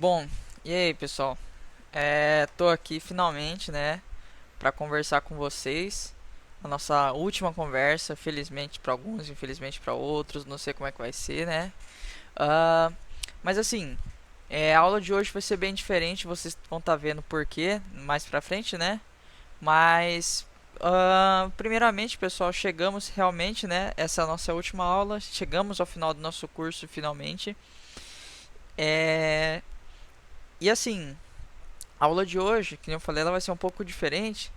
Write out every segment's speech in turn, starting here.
Bom, e aí, pessoal? Tô aqui finalmente, né, para conversar com vocês. A nossa última conversa, felizmente para alguns, infelizmente para outros, não sei como é que vai ser, né? Ah, mas assim, a aula de hoje vai ser bem diferente, vocês vão estar vendo por quê mais pra frente, né? Mas primeiramente, pessoal, chegamos realmente, né? Essa é a nossa última aula, chegamos ao final do nosso curso finalmente. É, e assim, a aula de hoje, que eu falei, ela vai ser um pouco diferente.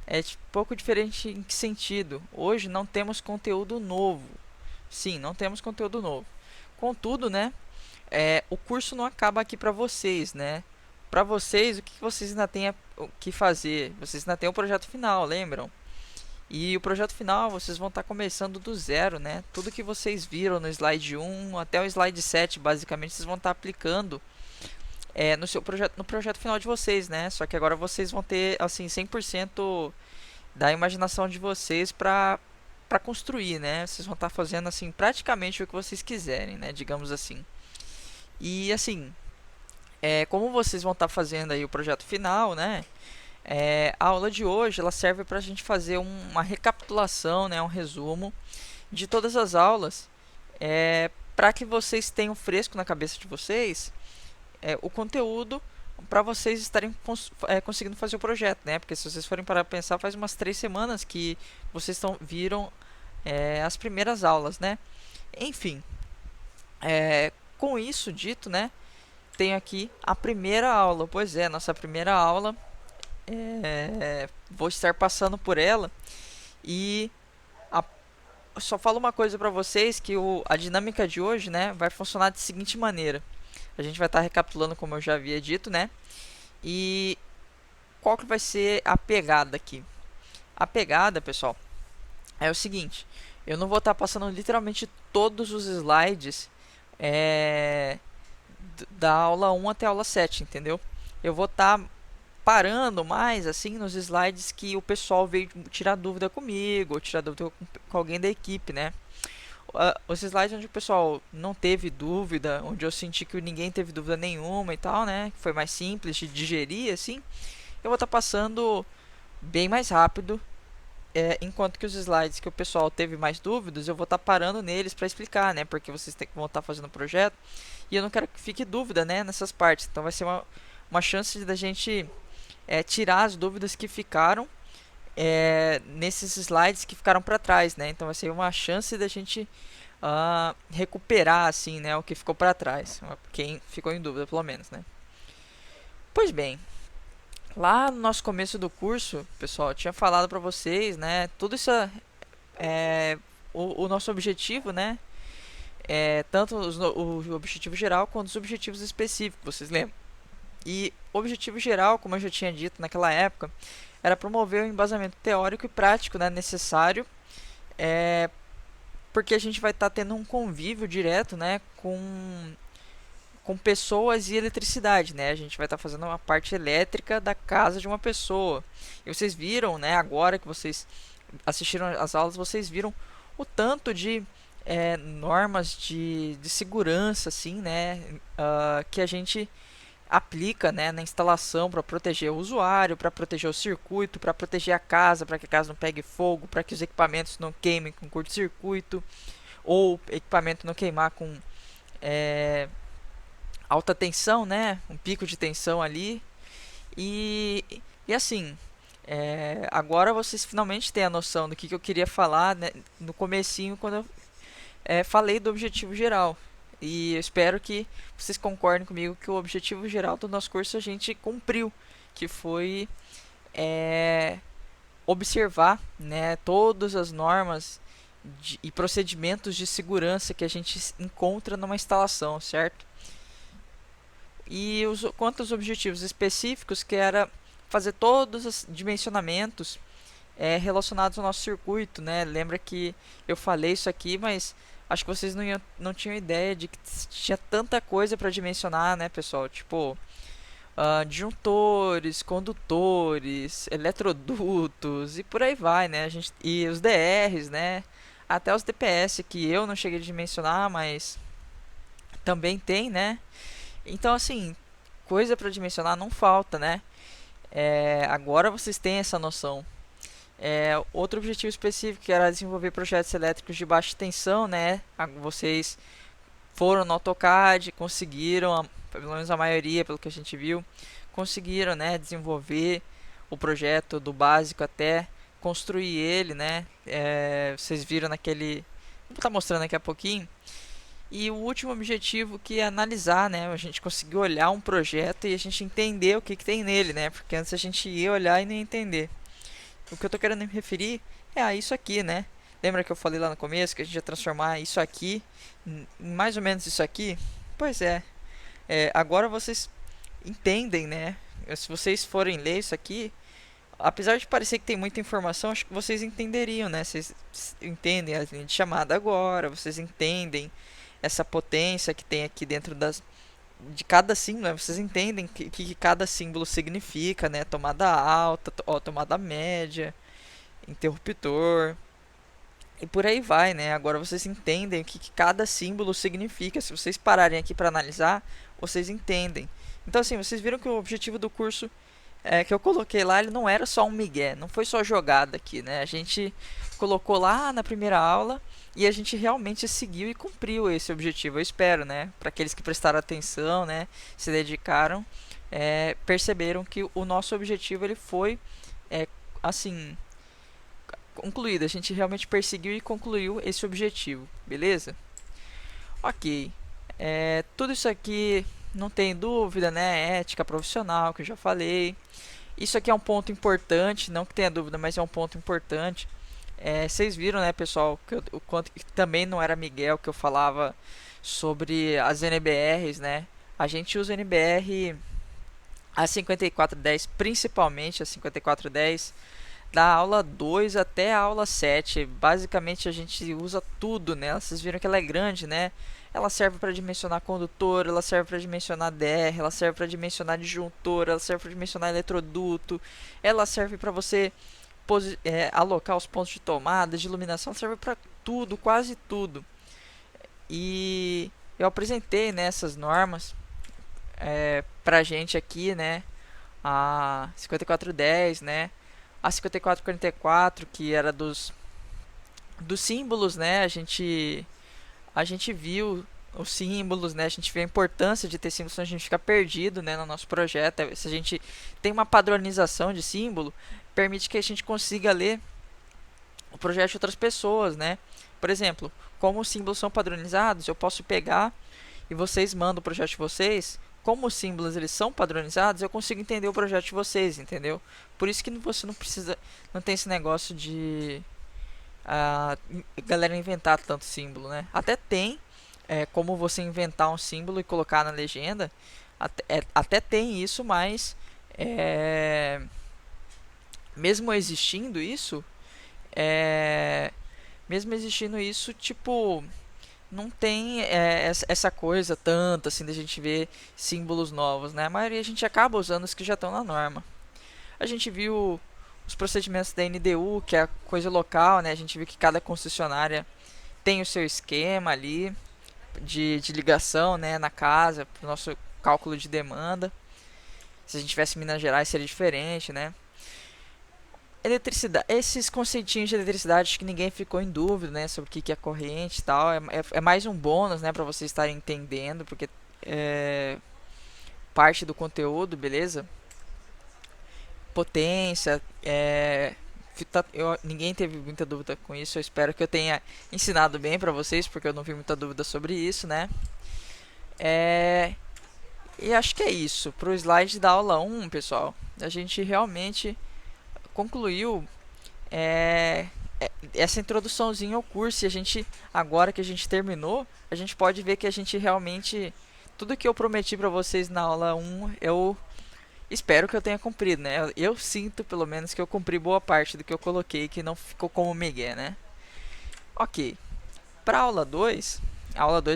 Um pouco diferente em que sentido? Hoje não temos conteúdo novo. Sim, não temos conteúdo novo. Contudo, né? O curso não acaba aqui para vocês, né? Para vocês, o que vocês ainda têm o que fazer? Vocês ainda têm o projeto final, lembram? E o projeto final vocês vão estar começando do zero, né? Tudo que vocês viram no slide um até o slide 7, basicamente, vocês vão estar aplicando no seu projeto, no projeto final de vocês, né? Só que agora vocês vão ter assim 100% da imaginação de vocês para construir, né? Vocês vão estar fazendo assim praticamente o que vocês quiserem, né? Digamos assim. E assim, como vocês vão estar fazendo aí o projeto final, né? A aula de hoje ela serve para a gente fazer uma recapitulação, né? Um resumo de todas as aulas, para que vocês tenham fresco na cabeça de vocês o conteúdo para vocês estarem conseguindo fazer o projeto, né? Porque se vocês forem parar para pensar, faz umas 3 semanas que vocês viram as primeiras aulas, né? Enfim, com isso dito, né? Tenho aqui a primeira aula. Pois é, nossa primeira aula. Vou estar passando por ela e a, só falo uma coisa para vocês que a dinâmica de hoje, né, vai funcionar da seguinte maneira. A gente vai estar recapitulando como eu já havia dito, né? E qual que vai ser a pegada aqui? A pegada, pessoal, é o seguinte: eu não vou estar passando literalmente todos os slides é, da aula um até a aula 7, entendeu? Eu vou estar parando mais assim nos slides que o pessoal veio tirar dúvida comigo, ou tirar dúvida com alguém da equipe, né? Os slides onde o pessoal não teve dúvida, onde eu senti que ninguém teve dúvida nenhuma e tal, né? Que foi mais simples de digerir, assim. Eu vou estar passando bem mais rápido, enquanto que os slides que o pessoal teve mais dúvidas, eu vou estar parando neles para explicar, né? Porque vocês vão estar fazendo o projeto e eu não quero que fique dúvida, né? Nessas partes. Então vai ser uma chance da gente tirar as dúvidas que ficaram nesses slides que ficaram para trás, né? Então vai ser uma chance da gente recuperar assim, né, o que ficou para trás, quem ficou em dúvida, pelo menos, né? Pois bem, lá no nosso começo do curso, pessoal, eu tinha falado para vocês, né, tudo isso é o nosso objetivo, né? Tanto o objetivo geral quanto os objetivos específicos, vocês lembram? E o objetivo geral, como eu já tinha dito naquela época, era promover o embasamento teórico e prático, né, necessário, porque a gente vai estar tendo um convívio direto, né, com pessoas e eletricidade, né? A gente vai estar fazendo uma parte elétrica da casa de uma pessoa. E vocês viram, né, agora que vocês assistiram às aulas, vocês viram o tanto de normas de segurança, assim, né, que a gente aplica, né, na instalação para proteger o usuário, para proteger o circuito, para proteger a casa, para que a casa não pegue fogo, para que os equipamentos não queimem com curto-circuito, ou equipamento não queimar com é, alta tensão, né, um pico de tensão ali. E assim, agora vocês finalmente têm a noção do que eu queria falar, né, no comecinho quando eu falei do objetivo geral. E eu espero que vocês concordem comigo que o objetivo geral do nosso curso a gente cumpriu, que foi é, observar, né, todas as normas e procedimentos de segurança que a gente encontra numa instalação, certo? E quanto aos objetivos específicos, que era fazer todos os dimensionamentos relacionados ao nosso circuito, né? Lembra que eu falei isso aqui, mas acho que vocês não tinham ideia de que tinha tanta coisa para dimensionar, né, pessoal? Tipo, disjuntores, condutores, eletrodutos e por aí vai, né? E os DRs, né? Até os DPS que eu não cheguei a dimensionar, mas também tem, né? Então, assim, coisa para dimensionar não falta, né? Agora vocês têm essa noção. Outro objetivo específico que era desenvolver projetos elétricos de baixa tensão, né? Vocês foram no AutoCAD, conseguiram, pelo menos a maioria, pelo que a gente viu, conseguiram, né, desenvolver o projeto do básico até construir ele, né? Vocês viram naquele, vou estar mostrando daqui a pouquinho. E o último objetivo que é analisar, né? A gente conseguiu olhar um projeto e a gente entender o que tem nele, né? Porque antes a gente ia olhar e não ia entender. O que eu tô querendo me referir é a isso aqui, né? Lembra que eu falei lá no começo que a gente ia transformar isso aqui em mais ou menos isso aqui? Pois agora vocês entendem, né? Se vocês forem ler isso aqui, apesar de parecer que tem muita informação, acho que vocês entenderiam, né? Vocês entendem a linha de chamada agora, vocês entendem essa potência que tem aqui dentro de cada símbolo, né? Vocês entendem que cada símbolo significa, né? Tomada alta, tomada média, interruptor e por aí vai, né? Agora vocês entendem o que cada símbolo significa. Se vocês pararem aqui para analisar, vocês entendem. Então assim, vocês viram que o objetivo do curso que eu coloquei lá, ele não era só um migué, não foi só jogada aqui, né? A gente colocou lá na primeira aula e a gente realmente seguiu e cumpriu esse objetivo, eu espero, né? Para aqueles que prestaram atenção, né? Se dedicaram, perceberam que o nosso objetivo ele foi, assim, concluído. A gente realmente perseguiu e concluiu esse objetivo, beleza? Ok. Tudo isso aqui não tem dúvida, né? Ética profissional, que eu já falei. Isso aqui é um ponto importante, não que tenha dúvida, mas é um ponto importante. Vocês viram, né, pessoal, o quanto que também não era Miguel que eu falava sobre as NBRs, né? A gente usa NBR a 5410, principalmente a 5410, da aula 2 até a aula 7. Basicamente a gente usa tudo nela. Vocês viram que ela é grande, né? Ela serve para dimensionar condutor, ela serve para dimensionar DR, ela serve para dimensionar disjuntor, ela serve para dimensionar eletroduto, ela serve para você alocar os pontos de tomada, de iluminação, ela serve para tudo, quase tudo. E eu apresentei nessas normas pra gente aqui, né? A 5410, né? A 5444, que era dos símbolos, né? A gente viu os símbolos, né? A gente vê a importância de ter símbolos, senão a gente fica perdido, né, no nosso projeto. Se a gente tem uma padronização de símbolo, permite que a gente consiga ler o projeto de outras pessoas, né? Por exemplo, como os símbolos são padronizados, eu posso pegar e vocês mandam o projeto de vocês. Como os símbolos eles são padronizados, eu consigo entender o projeto de vocês, entendeu? Por isso que você não precisa, não tem esse negócio de a galera inventar tanto símbolo, né? Até tem como você inventar um símbolo e colocar na legenda, até tem isso, mas mesmo existindo isso, tipo, não tem essa coisa tanto assim da gente ver símbolos novos, né? A maioria a gente acaba usando os que já estão na norma. A gente viu os procedimentos da NDU, que é a coisa local, né? A gente viu que cada concessionária tem o seu esquema ali de ligação, né, na casa, para o nosso cálculo de demanda. Se a gente tivesse em Minas Gerais seria diferente, né? Eletricidade, esses conceitinhos de eletricidade que ninguém ficou em dúvida, né, sobre o que é corrente e tal, é mais um bônus, né, para vocês estarem entendendo, porque é parte do conteúdo, beleza? Potência, ninguém teve muita dúvida com isso. Eu espero que eu tenha ensinado bem para vocês, porque eu não vi muita dúvida sobre isso, né? E acho que é isso. Para o slide da aula 1, pessoal, a gente realmente concluiu essa introduçãozinha ao curso. E a gente, agora que a gente terminou, a gente pode ver que a gente realmente, tudo que eu prometi para vocês na aula 1, eu espero que eu tenha cumprido, né? Eu sinto, pelo menos, que eu cumpri boa parte do que eu coloquei, que não ficou como migué, né? Ok. Para a aula 2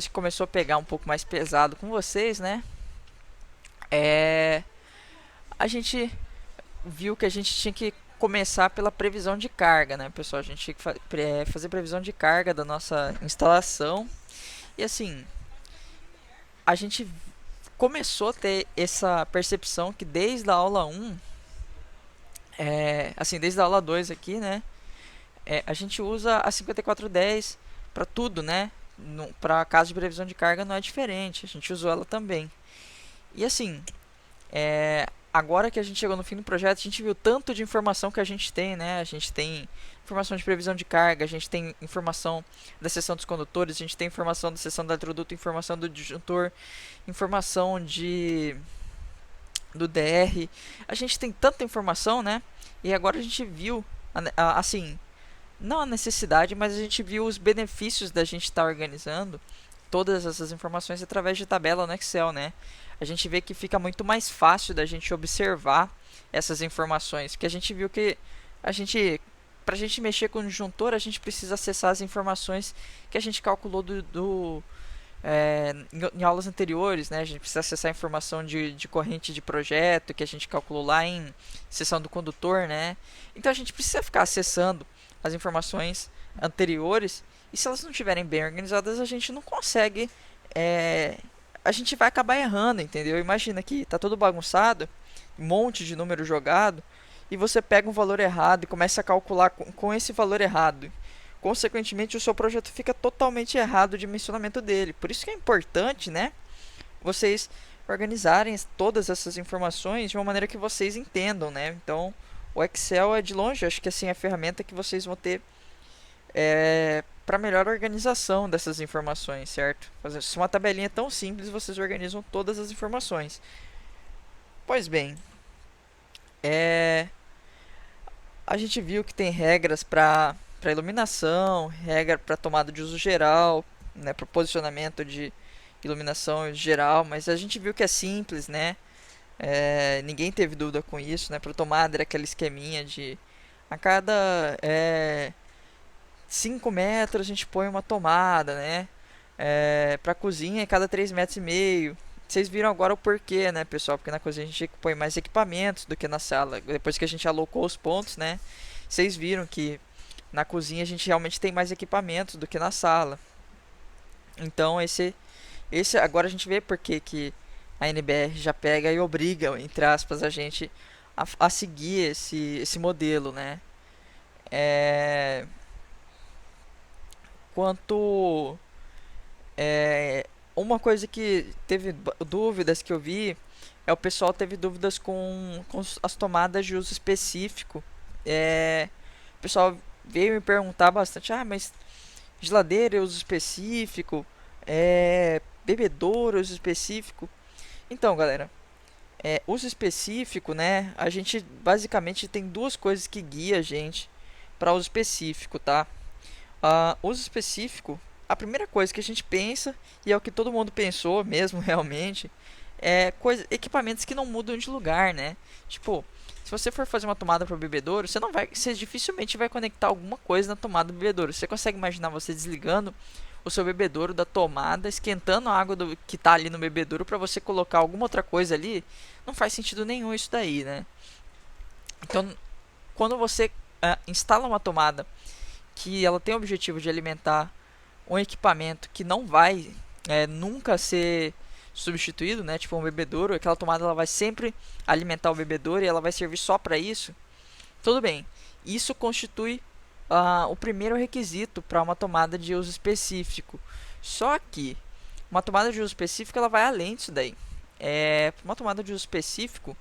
que começou a pegar um pouco mais pesado com vocês, né? A gente viu que a gente tinha que começar pela previsão de carga, né, pessoal? A gente tinha que fazer previsão de carga da nossa instalação. E assim, a gente começou a ter essa percepção que desde a aula 1, assim, desde a aula 2 aqui, né, a gente usa a 5410 para tudo, né? Para caso de previsão de carga não é diferente, a gente usou ela também. E assim, agora que a gente chegou no fim do projeto, a gente viu tanto de informação que a gente tem, né? A gente tem informação de previsão de carga, a gente tem informação da seção dos condutores, a gente tem informação da seção do eletroduto, informação do disjuntor, informação do DR. A gente tem tanta informação, né? E agora a gente viu, assim, não a necessidade, mas a gente viu os benefícios da gente estar organizando todas essas informações através de tabela no Excel, né? A gente vê que fica muito mais fácil da gente observar essas informações, que a gente viu que para a gente mexer com o disjuntor, a gente precisa acessar as informações que a gente calculou em aulas anteriores, né? A gente precisa acessar a informação de corrente de projeto que a gente calculou lá em seção do condutor, né? Então a gente precisa ficar acessando as informações anteriores, e se elas não estiverem bem organizadas, a gente não consegue, a gente vai acabar errando, entendeu? Imagina que tá todo bagunçado, um monte de número jogado, e você pega um valor errado e começa a calcular com esse valor errado. Consequentemente, o seu projeto fica totalmente errado o dimensionamento dele. Por isso que é importante, né, vocês organizarem todas essas informações de uma maneira que vocês entendam, né? Então, o Excel é de longe, acho que assim, a ferramenta que vocês vão ter para melhor organização dessas informações, certo? Se uma tabelinha tão simples, vocês organizam todas as informações. Pois bem, a gente viu que tem regras para iluminação, regra para tomada de uso geral, né, para posicionamento de iluminação geral, mas a gente viu que é simples, né? Ninguém teve dúvida com isso, né? Para tomada era aquele esqueminha de a cada 5 metros a gente põe uma tomada, né? Para cozinha, a cada 3,5 metros. Vocês viram agora o porquê, né, pessoal? Porque na cozinha a gente põe mais equipamentos do que na sala. Depois que a gente alocou os pontos, né? Vocês viram que na cozinha a gente realmente tem mais equipamentos do que na sala. Então esse agora a gente vê porque que a NBR já pega e obriga, entre aspas, a gente a seguir esse modelo, né? Quanto uma coisa que teve dúvidas que eu vi o pessoal teve dúvidas com as tomadas de uso específico. O pessoal veio me perguntar bastante, mas geladeira é uso específico, bebedouro é uso específico. Então, galera, uso específico, né? A gente basicamente tem duas coisas que guia a gente para uso específico, tá? Uso específico, a primeira coisa que a gente pensa, e é o que todo mundo pensou mesmo realmente, equipamentos que não mudam de lugar, né? Tipo, se você for fazer uma tomada para o bebedouro, você dificilmente vai conectar alguma coisa na tomada do bebedouro. Você consegue imaginar você desligando o seu bebedouro da tomada, esquentando a água que está ali no bebedouro para você colocar alguma outra coisa ali? Não faz sentido nenhum isso daí, né? Então, quando você instala uma tomada que ela tem o objetivo de alimentar um equipamento que não vai nunca ser substituído, né? Tipo um bebedouro, aquela tomada ela vai sempre alimentar o bebedouro e ela vai servir só para isso. Tudo bem, isso constitui o primeiro requisito para uma tomada de uso específico. Só que uma tomada de uso específico ela vai além disso daí. Uma tomada de uso específico,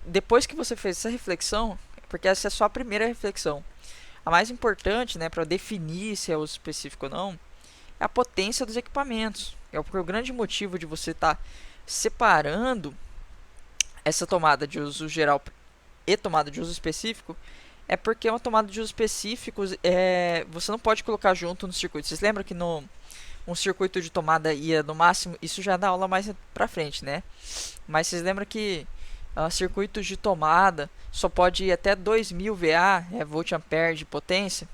depois que você fez essa reflexão, porque essa é só a primeira reflexão, a mais importante, né, para definir se é uso específico ou não, é a potência dos equipamentos. Porque o grande motivo de você estar separando essa tomada de uso geral e tomada de uso específico é porque uma tomada de uso específico você não pode colocar junto no circuito. Vocês lembram que um circuito de tomada ia no máximo, isso já é da aula mais pra frente, né? Mas vocês lembram que circuitos de tomada só pode ir até 2000 VA, volt ampere de potência.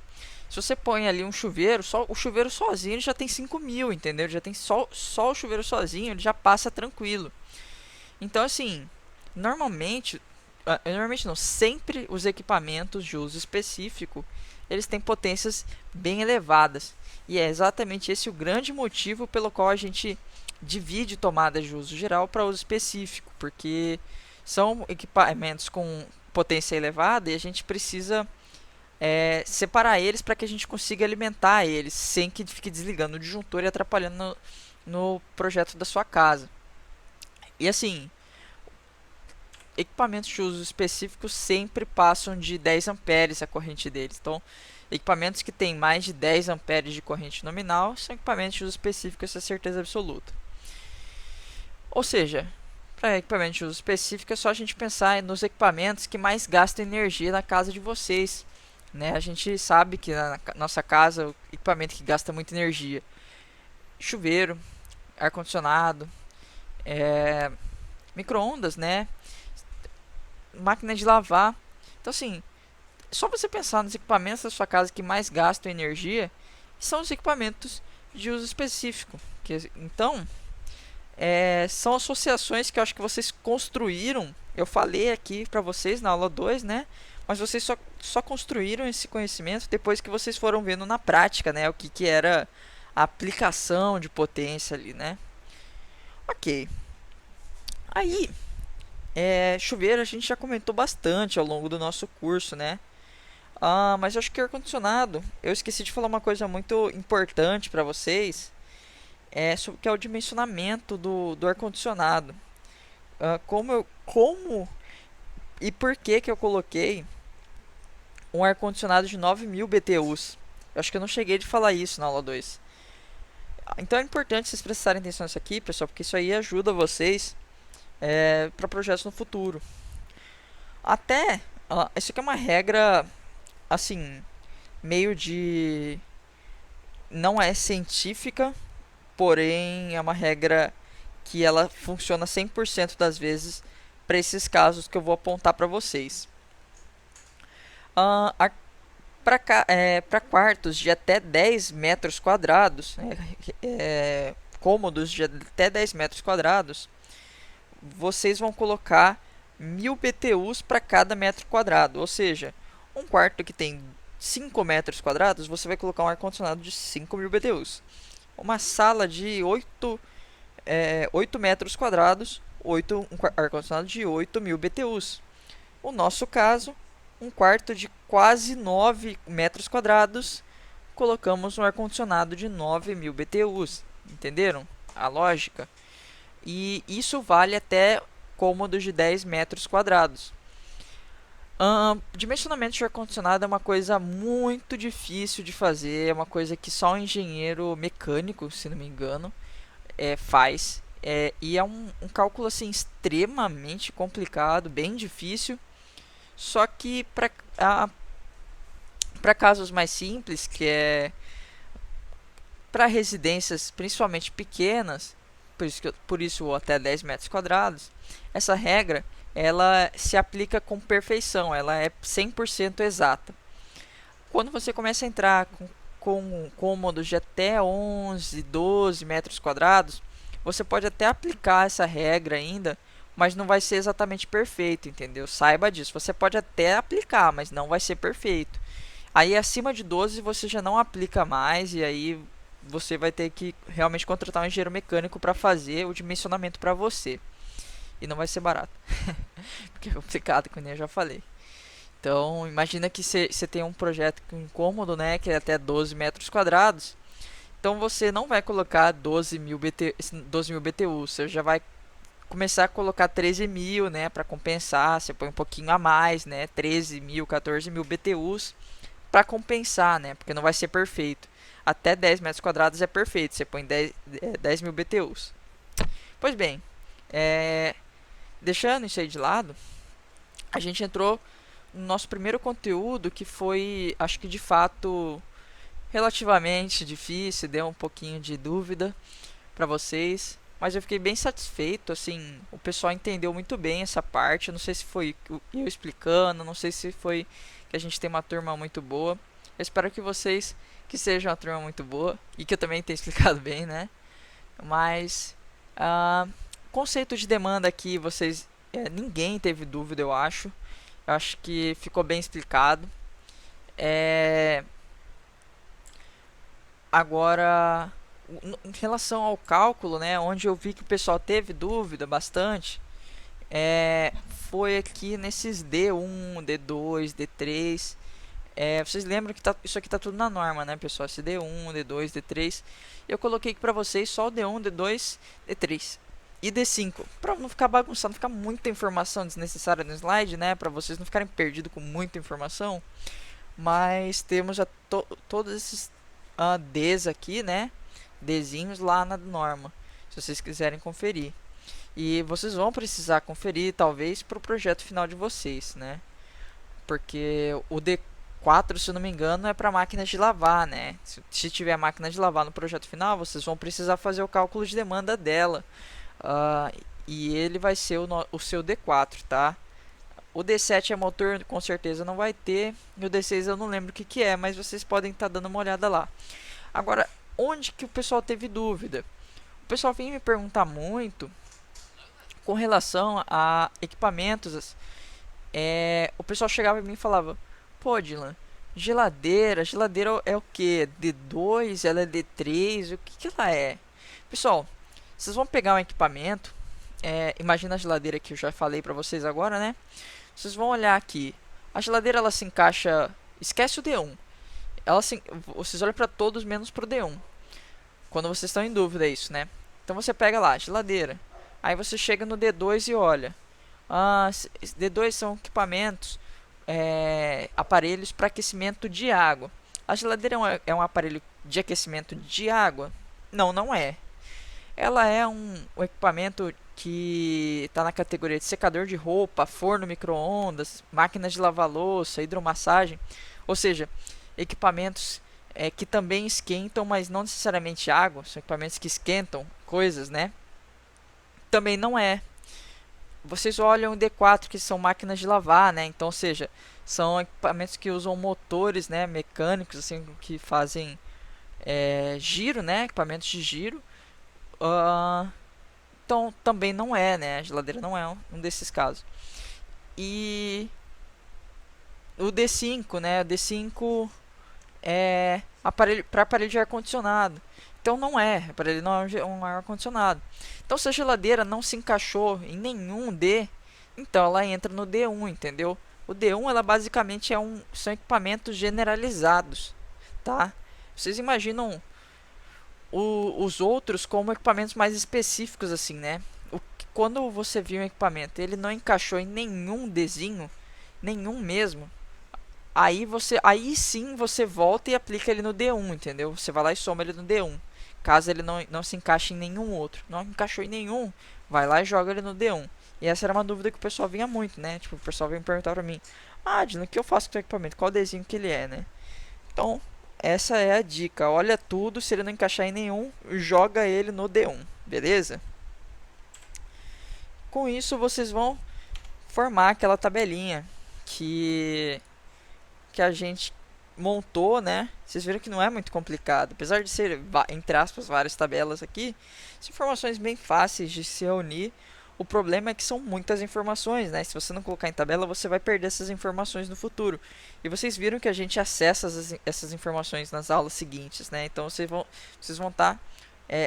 Se você põe ali um chuveiro, só o chuveiro sozinho ele já tem 5000, entendeu? Já tem só o chuveiro sozinho, ele já passa tranquilo. Então assim, normalmente não, sempre os equipamentos de uso específico, eles têm potências bem elevadas. E é exatamente esse o grande motivo pelo qual a gente divide tomadas de uso geral para uso específico, porque são equipamentos com potência elevada e a gente precisa separar eles para que a gente consiga alimentar eles sem que fique desligando o disjuntor e atrapalhando no projeto da sua casa. E assim, equipamentos de uso específico sempre passam de 10 amperes a corrente deles. Então, equipamentos que têm mais de 10 amperes de corrente nominal são equipamentos de uso específico, essa é certeza absoluta. Ou seja, para equipamentos de uso específico é só a gente pensar nos equipamentos que mais gastam energia na casa de vocês. Né? A gente sabe que na nossa casa o equipamento que gasta muita energia: chuveiro, ar-condicionado, micro-ondas, né? Máquina de lavar. Então assim, só você pensar nos equipamentos da sua casa que mais gastam energia, são os equipamentos de uso específico. Então, são associações que eu acho que vocês construíram. Eu falei aqui para vocês na aula 2, né? Mas vocês só construíram esse conhecimento depois que vocês foram vendo na prática, né? O que era a aplicação de potência ali, né? Ok. Aí, chuveiro a gente já comentou bastante ao longo do nosso curso, né? Mas eu acho que ar-condicionado, eu esqueci de falar uma coisa muito importante para vocês, que é o dimensionamento do ar-condicionado. Como e por que eu coloquei um ar-condicionado de 9.000 BTUs? Eu acho que eu não cheguei de falar isso na aula 2. Então é importante vocês prestarem atenção nisso aqui, pessoal, porque isso aí ajuda vocês para projetos no futuro. Isso aqui é uma regra, assim, meio de... não é científica, porém é uma regra que ela funciona 100% das vezes para esses casos que eu vou apontar para vocês. Para quartos de até 10 metros quadrados, cômodos de até 10 metros quadrados, vocês vão colocar 1.000 BTUs para cada metro quadrado. Ou seja, um quarto que tem 5 metros quadrados, você vai colocar um ar-condicionado de 5.000 BTUs. Uma sala de 8 metros quadrados, um ar-condicionado de 8.000 BTUs. O nosso caso, um quarto de quase 9 metros quadrados, colocamos um ar-condicionado de 9.000 BTUs. Entenderam a lógica? E isso vale até cômodos de 10 metros quadrados. Dimensionamento de ar-condicionado é uma coisa muito difícil de fazer, é uma coisa que só um engenheiro mecânico, se não me engano, faz. E é um cálculo assim, extremamente complicado, bem difícil. Só que para casos mais simples, que é para residências principalmente pequenas, por isso até 10 metros quadrados, essa regra ela se aplica com perfeição, ela é 100% exata. Quando você começa a entrar com cômodos de até 11, 12 metros quadrados, você pode até aplicar essa regra ainda, mas não vai ser exatamente perfeito, entendeu? Saiba disso. Você pode até aplicar, mas não vai ser perfeito. Aí acima de 12 você já não aplica mais e aí você vai ter que realmente contratar um engenheiro mecânico para fazer o dimensionamento para você. E não vai ser barato, porque é complicado, como eu já falei. Então, imagina que você tem um projeto com cômodo, né, que é até 12 metros quadrados. Então, você não vai colocar 12.000 BTU, você já vai começar a colocar 13.000, né, para compensar. Você põe um pouquinho a mais, né, 13.000, 14.000 BTUs para compensar, né, porque não vai ser perfeito. Até 10 metros quadrados é perfeito, você põe 10.000 BTUs. Pois bem, deixando isso aí de lado, a gente entrou no nosso primeiro conteúdo, que foi, acho que de fato, relativamente difícil, deu um pouquinho de dúvida para vocês, mas eu fiquei bem satisfeito, assim, o pessoal entendeu muito bem essa parte. Eu não sei se foi eu explicando, não sei se foi que a gente tem uma turma muito boa. Eu espero que vocês que sejam uma turma muito boa e que eu também tenha explicado bem, né? Mas conceito de demanda aqui, vocês ninguém teve dúvida, eu acho. Eu acho que ficou bem explicado. É, agora, em relação ao cálculo, né, onde eu vi que o pessoal teve dúvida bastante, foi aqui nesses D1, D2, D3. Vocês lembram que isso aqui tá tudo na norma, né, pessoal? Esse D1, D2, D3. Eu coloquei aqui pra vocês só o D1, D2, D3 e D5, pra não ficar bagunçado, não ficar muita informação desnecessária no slide, né, pra vocês não ficarem perdidos com muita informação. Mas temos já todos esses Ds aqui, né, Dzinhos lá na norma, se vocês quiserem conferir. E vocês vão precisar conferir, talvez, para o projeto final de vocês, né? Porque o D4, se eu não me engano, é para máquinas de lavar, né? Se tiver máquina de lavar no projeto final, vocês vão precisar fazer o cálculo de demanda dela. Uh, e ele vai ser o seu D4, tá? O D7 é motor, com certeza não vai ter. E o D6 eu não lembro o que é, mas vocês podem estar dando uma olhada lá. Agora, onde que o pessoal teve dúvida? O pessoal vem me perguntar muito com relação a equipamentos. O pessoal chegava em mim e falava: pô, Dylan, geladeira é o que? D2? Ela é D3? O que ela é? Pessoal, vocês vão pegar um equipamento. Imagina a geladeira que eu já falei pra vocês agora, né? Vocês vão olhar aqui. A geladeira ela se encaixa. Esquece o D1. Vocês olham para todos menos para o D1. Quando vocês estão em dúvida, é isso, né? Então você pega lá, geladeira. Aí você chega no D2 e olha. D2 são equipamentos, aparelhos para aquecimento de água. A geladeira é um aparelho de aquecimento de água? Não, não é. Ela é um equipamento que está na categoria de secador de roupa, forno micro-ondas, máquinas de lavar louça, hidromassagem. Ou seja, equipamentos que também esquentam, mas não necessariamente água. São equipamentos que esquentam coisas, né? Também não é. Vocês olham o D4, que são máquinas de lavar, né? Então, ou seja, são equipamentos que usam motores, né, mecânicos, assim, que fazem giro, né? Equipamentos de giro. Então, também não é, né? A geladeira não é um desses casos. E o D5, né? O D5 é para aparelho de ar-condicionado. Então não é, aparelho não é um ar-condicionado. Então se a geladeira não se encaixou em nenhum D, então ela entra no D1, entendeu? O D1 ela basicamente são equipamentos generalizados, tá? Vocês imaginam os outros como equipamentos mais específicos assim, né? Quando você viu um equipamento, ele não encaixou em nenhum Dzinho, nenhum mesmo. Aí sim você volta e aplica ele no D1, entendeu? Você vai lá e soma ele no D1. Caso ele não se encaixe em nenhum outro. Não encaixou em nenhum, vai lá e joga ele no D1. E essa era uma dúvida que o pessoal vinha muito, né? Tipo, o pessoal vem perguntar pra mim: Dylan, o que eu faço com o equipamento? Qual desenho que ele é, né? Então, essa é a dica. Olha tudo, se ele não encaixar em nenhum, joga ele no D1, beleza? Com isso, vocês vão formar aquela tabelinha que a gente montou, né? Vocês viram que não é muito complicado. Apesar de ser, entre aspas, várias tabelas aqui, são informações bem fáceis de se reunir. O problema é que são muitas informações, né? Se você não colocar em tabela, você vai perder essas informações no futuro. E vocês viram que a gente acessa essas informações nas aulas seguintes, né? Então vocês vão estar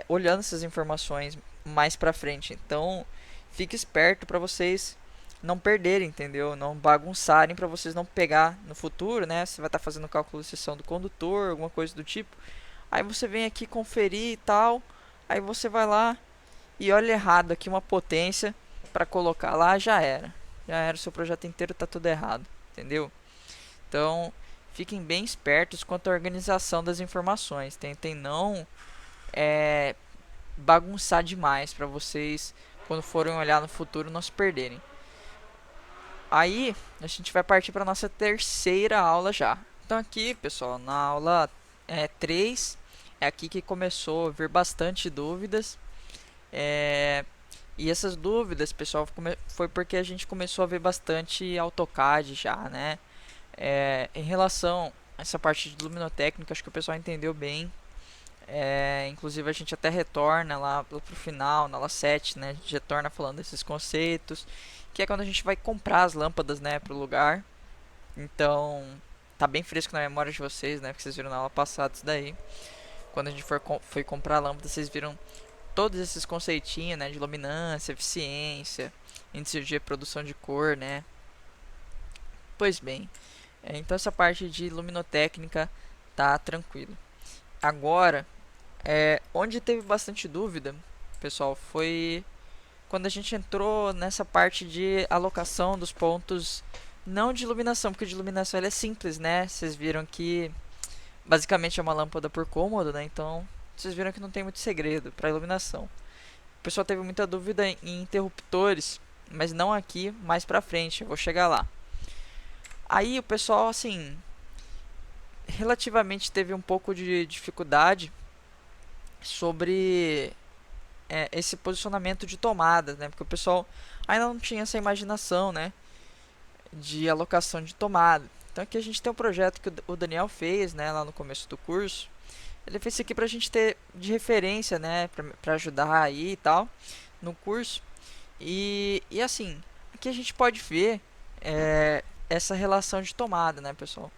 olhando essas informações mais pra frente. Então fique esperto para vocês não perderem, entendeu? Não bagunçarem para vocês não pegar no futuro, né? Você vai estar fazendo cálculo de seção do condutor, alguma coisa do tipo. Aí você vem aqui conferir e tal. Aí você vai lá e olha errado aqui uma potência para colocar lá, já era. Já era, o seu projeto inteiro tá tudo errado, entendeu? Então, fiquem bem espertos quanto à organização das informações. Tentem não bagunçar demais para vocês, quando forem olhar no futuro, não se perderem. Aí, a gente vai partir para nossa terceira aula já. Então aqui, pessoal, na aula 3, é aqui que começou a vir bastante dúvidas. E essas dúvidas, pessoal, foi porque a gente começou a ver bastante AutoCAD já, né? Em relação a essa parte de luminotécnica, acho que o pessoal entendeu bem. Inclusive a gente até retorna lá pro final, na aula 7, né? A gente retorna falando desses conceitos, que é quando a gente vai comprar as lâmpadas, né, pro lugar. Então, tá bem fresco na memória de vocês, né? Porque vocês viram na aula passada isso daí. Quando a gente foi comprar a lâmpada, vocês viram todos esses conceitinhos, né? De luminância, eficiência, índice de reprodução de cor, né? Pois bem, então essa parte de luminotécnica tá tranquilo. Agora, onde teve bastante dúvida, pessoal, foi quando a gente entrou nessa parte de alocação dos pontos, não de iluminação, porque de iluminação ela é simples, né? Vocês viram que basicamente é uma lâmpada por cômodo, né? Então, vocês viram que não tem muito segredo para iluminação. O pessoal teve muita dúvida em interruptores, mas não aqui, mais pra frente, eu vou chegar lá. Aí o pessoal, assim, relativamente teve um pouco de dificuldade sobre esse posicionamento de tomadas, né? Porque o pessoal ainda não tinha essa imaginação, né? De alocação de tomada. Então aqui a gente tem um projeto que o Daniel fez, né? Lá no começo do curso. Ele fez isso aqui pra gente ter de referência, né? Pra ajudar aí e tal, no curso. E assim, aqui a gente pode ver essa relação de tomada, né, pessoal?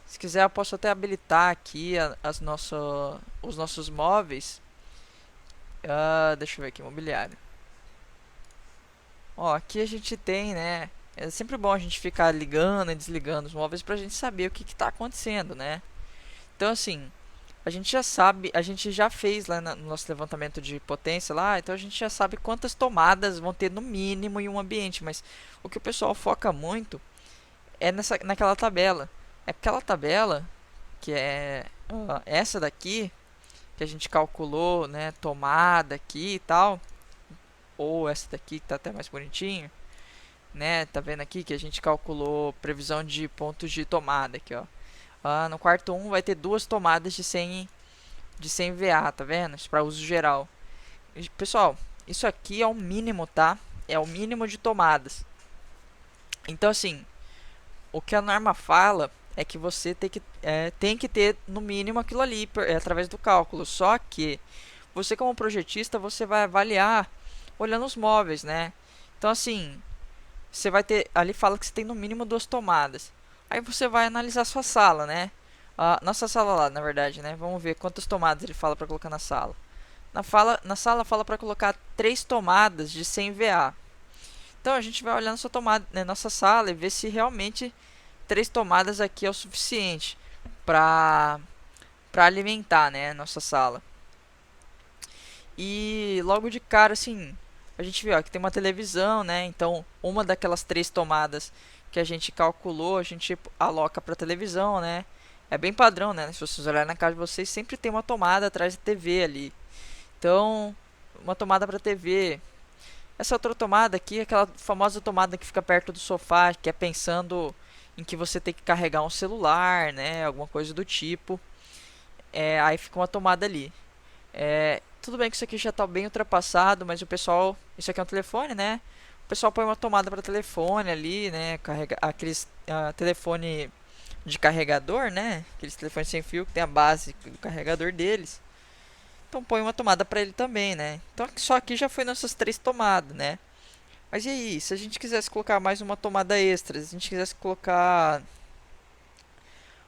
Se quiser, eu posso até habilitar aqui os nossos móveis. Deixa eu ver aqui, imobiliário. Ó, aqui a gente tem, né? É sempre bom a gente ficar ligando e desligando os móveis pra gente saber o que está acontecendo, né? Então, assim, a gente já sabe, a gente já fez lá no nosso levantamento de potência lá, então a gente já sabe quantas tomadas vão ter no mínimo em um ambiente, mas o que o pessoal foca muito é naquela tabela. É aquela tabela que é essa daqui, que a gente calculou, né, tomada aqui e tal, ou essa daqui que tá até mais bonitinho, né, tá vendo aqui que a gente calculou previsão de pontos de tomada aqui, ó. No quarto 1 vai ter duas tomadas de 100 VA, tá vendo? Isso para uso geral. Pessoal, isso aqui é o mínimo, tá? É o mínimo de tomadas. Então, assim, o que a norma fala é que você tem que ter no mínimo aquilo ali através do cálculo. Só que você, como projetista, você vai avaliar olhando os móveis, né? Então, assim, você vai ter ali fala que você tem no mínimo duas tomadas. Aí você vai analisar a sua sala, né? Nossa sala lá, na verdade, né? Vamos ver quantas tomadas ele fala para colocar na sala. Na sala fala para colocar 3 tomadas de 100 VA. Então a gente vai olhar nossa tomada, né, nossa sala e ver se realmente 3 tomadas aqui é o suficiente para alimentar, né, nossa sala. E logo de cara, assim, a gente vê ó, que tem uma televisão, né? Então uma daquelas 3 tomadas que a gente calculou, a gente aloca para televisão, né? É bem padrão, né? Se vocês olharem na casa de vocês, sempre tem uma tomada atrás da TV ali. Então, uma tomada para TV. Essa outra tomada aqui, aquela famosa tomada que fica perto do sofá, que é pensando em que você tem que carregar um celular, né? Alguma coisa do tipo. Aí fica uma tomada ali. Tudo bem que isso aqui já está bem ultrapassado, mas o pessoal... Isso aqui é um telefone, né? O pessoal põe uma tomada para telefone ali, né? Aqueles telefone de carregador, né? Aqueles telefones sem fio que tem a base do carregador deles. Então põe uma tomada para ele também, né? Então só aqui já foi nossas 3 tomadas, né? Mas e aí, se a gente quisesse colocar mais uma tomada extra, se a gente quisesse colocar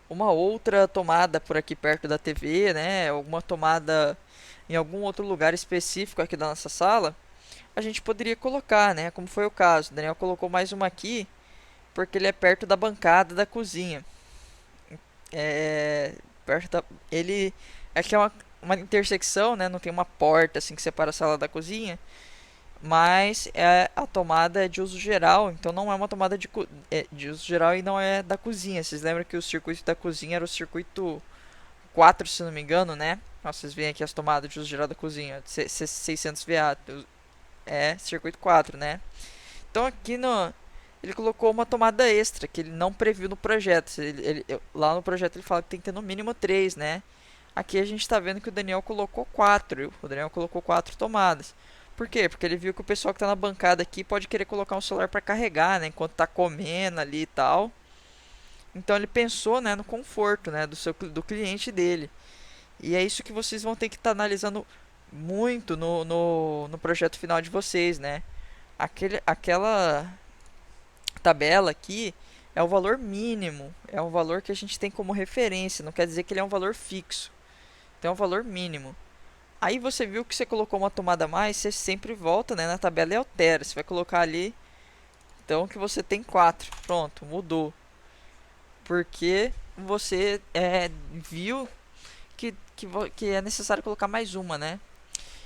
uma outra tomada por aqui perto da TV, né? Alguma tomada em algum outro lugar específico aqui da nossa sala, a gente poderia colocar, né? Como foi o caso. O Daniel colocou mais uma aqui porque ele é perto da bancada da cozinha. Perto da, ele aqui é uma intersecção, né? Não tem uma porta assim que separa a sala da cozinha, mas a tomada é de uso geral, então não é uma tomada de uso geral e não é da cozinha. Vocês lembram que o circuito da cozinha era o circuito 4, se não me engano, né? Nossa, vocês veem aqui as tomadas de uso geral da cozinha, 600 VA, circuito 4, né? Então aqui ele colocou uma tomada extra que ele não previu no projeto. Lá no projeto ele fala que tem que ter no mínimo 3, né? Aqui a gente está vendo que o Daniel colocou 4. O Daniel colocou 4 tomadas. Por quê? Porque ele viu que o pessoal que está na bancada aqui pode querer colocar um celular para carregar, né? Enquanto está comendo ali e tal. Então ele pensou, né, no conforto, né, do cliente dele. E é isso que vocês vão ter que estar analisando muito no projeto final de vocês, né? Aquela tabela aqui é o valor mínimo, é um valor que a gente tem como referência, não quer dizer que ele é um valor fixo, então é um valor mínimo. Aí você viu que você colocou uma tomada a mais, você sempre volta, né, na tabela e altera. Você vai colocar ali, então que você tem 4. Pronto, mudou. Porque você viu que é necessário colocar mais uma, né?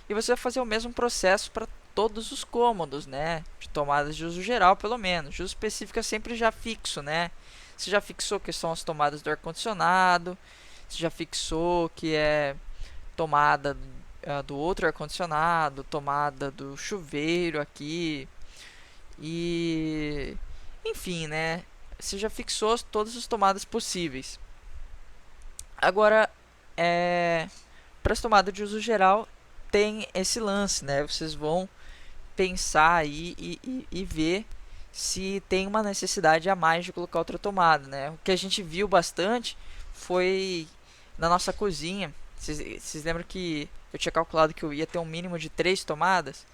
E você vai fazer o mesmo processo para todos os cômodos, né? De tomadas de uso geral, pelo menos. De uso específico é sempre já fixo, né? Você já fixou que são as tomadas do ar-condicionado. Você já fixou que é tomada do outro ar-condicionado, tomada do chuveiro aqui. E enfim, né? Você já fixou todas as tomadas possíveis. Agora, para as tomadas de uso geral, tem esse lance, né? Vocês vão pensar aí e ver se tem uma necessidade a mais de colocar outra tomada, né? O que a gente viu bastante foi na nossa cozinha. Vocês lembram que eu tinha calculado que eu ia ter um mínimo de 3 tomadas?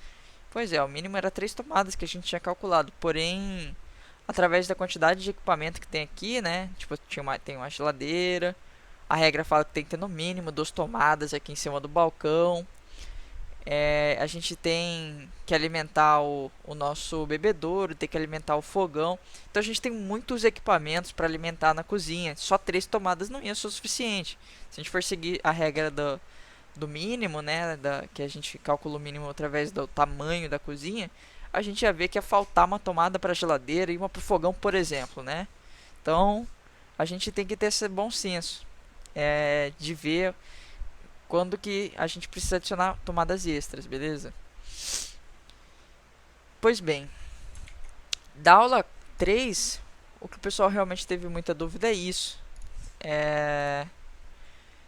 Pois é, o mínimo era 3 tomadas que a gente tinha calculado. Porém, através da quantidade de equipamento que tem aqui, né? Tipo, tem uma geladeira. A regra fala que tem que ter no mínimo 2 tomadas aqui em cima do balcão. A gente tem que alimentar o nosso bebedouro, tem que alimentar o fogão. Então a gente tem muitos equipamentos para alimentar na cozinha. Só 3 tomadas não ia ser o suficiente. Se a gente for seguir a regra do mínimo, né, que a gente calcula o mínimo através do tamanho da cozinha, a gente ia ver que ia faltar uma tomada para a geladeira e uma para o fogão, por exemplo, né? Então a gente tem que ter esse bom senso de ver quando que a gente precisa adicionar tomadas extras, beleza? Pois bem, da aula 3, o que o pessoal realmente teve muita dúvida é isso.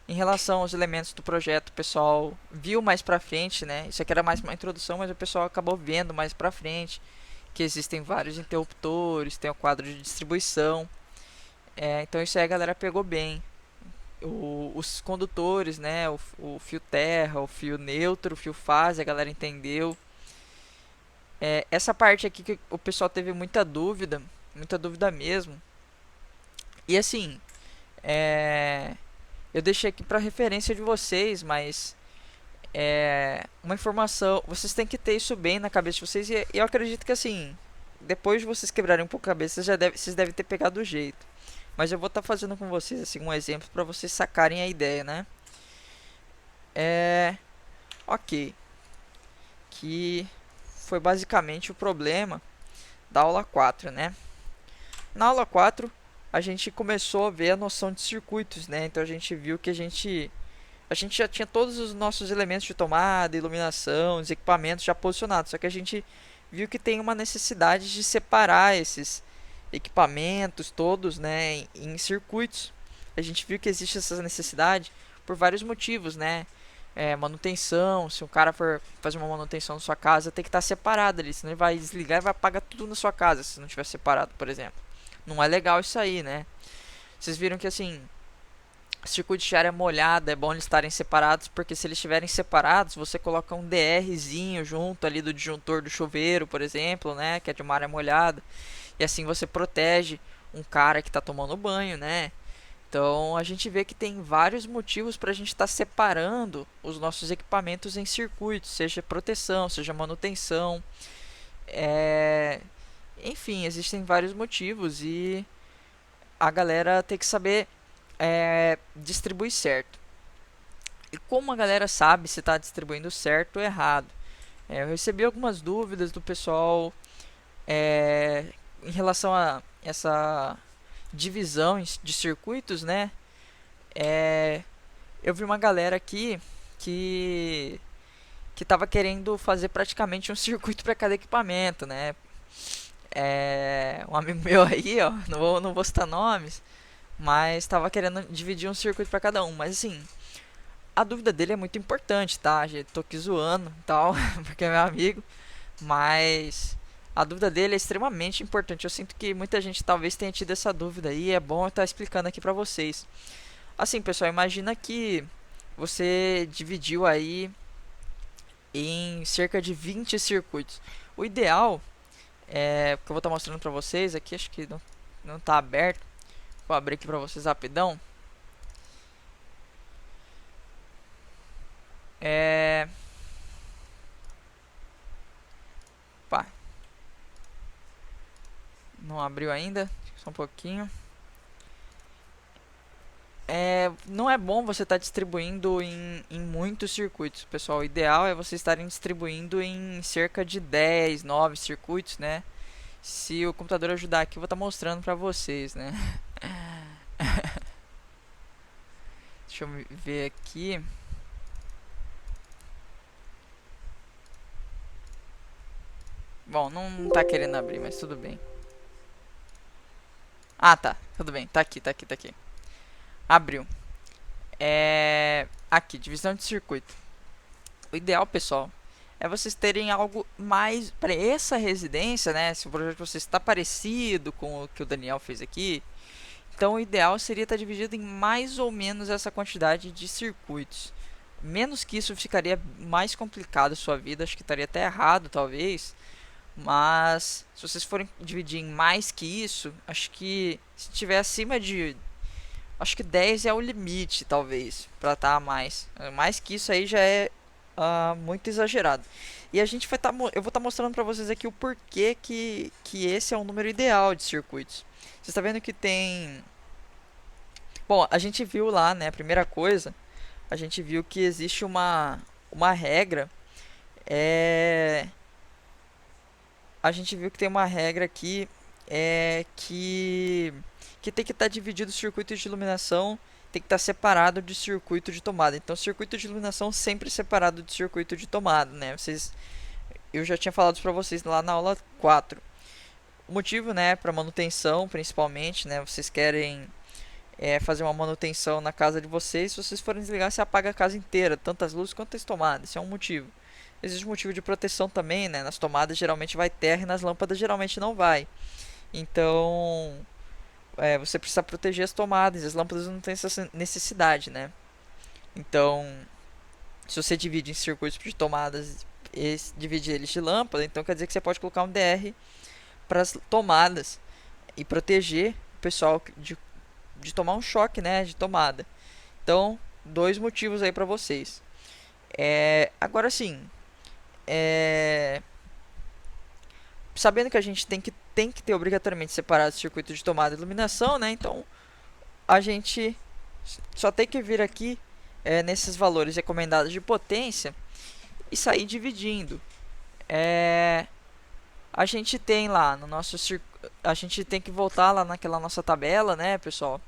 Em relação aos elementos do projeto, o pessoal viu mais pra frente, né? Isso aqui era mais uma introdução, mas o pessoal acabou vendo mais pra frente que existem vários interruptores, tem o quadro de distribuição. Então isso aí a galera pegou bem. Os condutores, né? O fio terra, o fio neutro, o fio fase, a galera entendeu. Essa parte aqui que o pessoal teve muita dúvida mesmo. E assim, eu deixei aqui para referência de vocês, mas uma informação, vocês têm que ter isso bem na cabeça de vocês. E eu acredito que assim, depois de vocês quebrarem um pouco a cabeça, vocês devem ter pegado o jeito. Mas eu vou estar fazendo com vocês assim, um exemplo para vocês sacarem a ideia, né? Ok. Que foi basicamente o problema da aula 4, né? Na aula 4, a gente começou a ver a noção de circuitos, né? Então a gente viu que a gente já tinha todos os nossos elementos de tomada, iluminação, os equipamentos já posicionados, só que a gente viu que tem uma necessidade de separar esses equipamentos todos, né, em circuitos. A gente viu que existe essa necessidade por vários motivos, né? Manutenção, se um cara for fazer uma manutenção na sua casa, tem que estar separado ali, senão ele vai desligar e vai apagar tudo na sua casa, se não tiver separado, por exemplo. Não é legal isso aí, né? Vocês viram que assim, circuito de área molhada é bom eles estarem separados, porque se eles estiverem separados, você coloca um DRzinho junto ali do disjuntor do chuveiro, por exemplo, né, que é de uma área molhada, e assim você protege um cara que está tomando banho, né? Então a gente vê que tem vários motivos para a gente estar separando os nossos equipamentos em circuitos, seja proteção, seja manutenção, enfim, existem vários motivos e a galera tem que saber distribuir certo. E como a galera sabe se está distribuindo certo ou errado? Eu recebi algumas dúvidas do pessoal em relação a essa divisão de circuitos, né? Eu vi uma galera aqui que estava querendo fazer praticamente um circuito para cada equipamento, né? Um amigo meu aí, ó, não vou citar nomes, mas estava querendo dividir um circuito para cada um. Mas assim, a dúvida dele é muito importante, tá? Tô aqui zoando e tal, porque é meu amigo, mas a dúvida dele é extremamente importante. Eu sinto que muita gente talvez tenha tido essa dúvida e é bom eu estar explicando aqui para vocês. Assim, pessoal, imagina que você dividiu aí em cerca de 20 circuitos. O ideal, porque eu vou estar mostrando para vocês aqui, acho que não tá aberto. Vou abrir aqui pra vocês rapidão. Pá, não abriu ainda. Só um pouquinho. Não é bom você estar distribuindo em muitos circuitos, pessoal. O ideal é você estarem distribuindo em cerca de 10, 9 circuitos, né? Se o computador ajudar aqui, eu vou estar mostrando pra vocês, né? Deixa eu ver aqui. Bom, não tá querendo abrir, mas tudo bem. Ah, tá. Tudo bem. Tá aqui, tá aqui, tá aqui. Abriu. Aqui, divisão de circuito. O ideal, pessoal, é vocês terem algo mais para essa residência, né? Se o projeto de vocês está parecido com o que o Daniel fez aqui, então o ideal seria estar dividido em mais ou menos essa quantidade de circuitos. Menos que isso ficaria mais complicado a sua vida, acho que estaria até errado, talvez. Mas se vocês forem dividir em mais que isso, acho que se tiver acima de, acho que 10 é o limite, talvez, para estar a mais. Mais que isso aí já é muito exagerado. E a gente vai eu vou estar mostrando para vocês aqui o porquê que esse é o número ideal de circuitos. Você está vendo que tem... Bom, a gente viu lá, né, a primeira coisa, a gente viu que existe uma regra, é... a gente viu que tem uma regra aqui, que tem que estar dividido o circuito de iluminação, tem que estar separado de circuito de tomada. Então, circuito de iluminação sempre separado de circuito de tomada, né? Eu já tinha falado isso para vocês lá na aula 4. O motivo, né, para manutenção, principalmente, né? Vocês querem fazer uma manutenção na casa de vocês. Se vocês forem desligar, você apaga a casa inteira, tanto as luzes quanto as tomadas. Esse é um motivo. Existe um motivo de proteção também, né? Nas tomadas geralmente vai terra e nas lâmpadas geralmente não vai. Então, você precisa proteger as tomadas. As lâmpadas não têm essa necessidade, né? Então, se você divide em circuitos de tomadas e divide eles de lâmpada, então quer dizer que você pode colocar um DR para as tomadas e proteger o pessoal de tomar um choque, né, de tomada. Então, dois motivos aí para vocês. Agora sim, sabendo que a gente tem que ter obrigatoriamente separado o circuito de tomada e iluminação, né? Então, a gente só tem que vir aqui nesses valores recomendados de potência e sair dividindo. A gente tem lá no nosso a gente tem que voltar lá naquela nossa tabela, né, pessoal?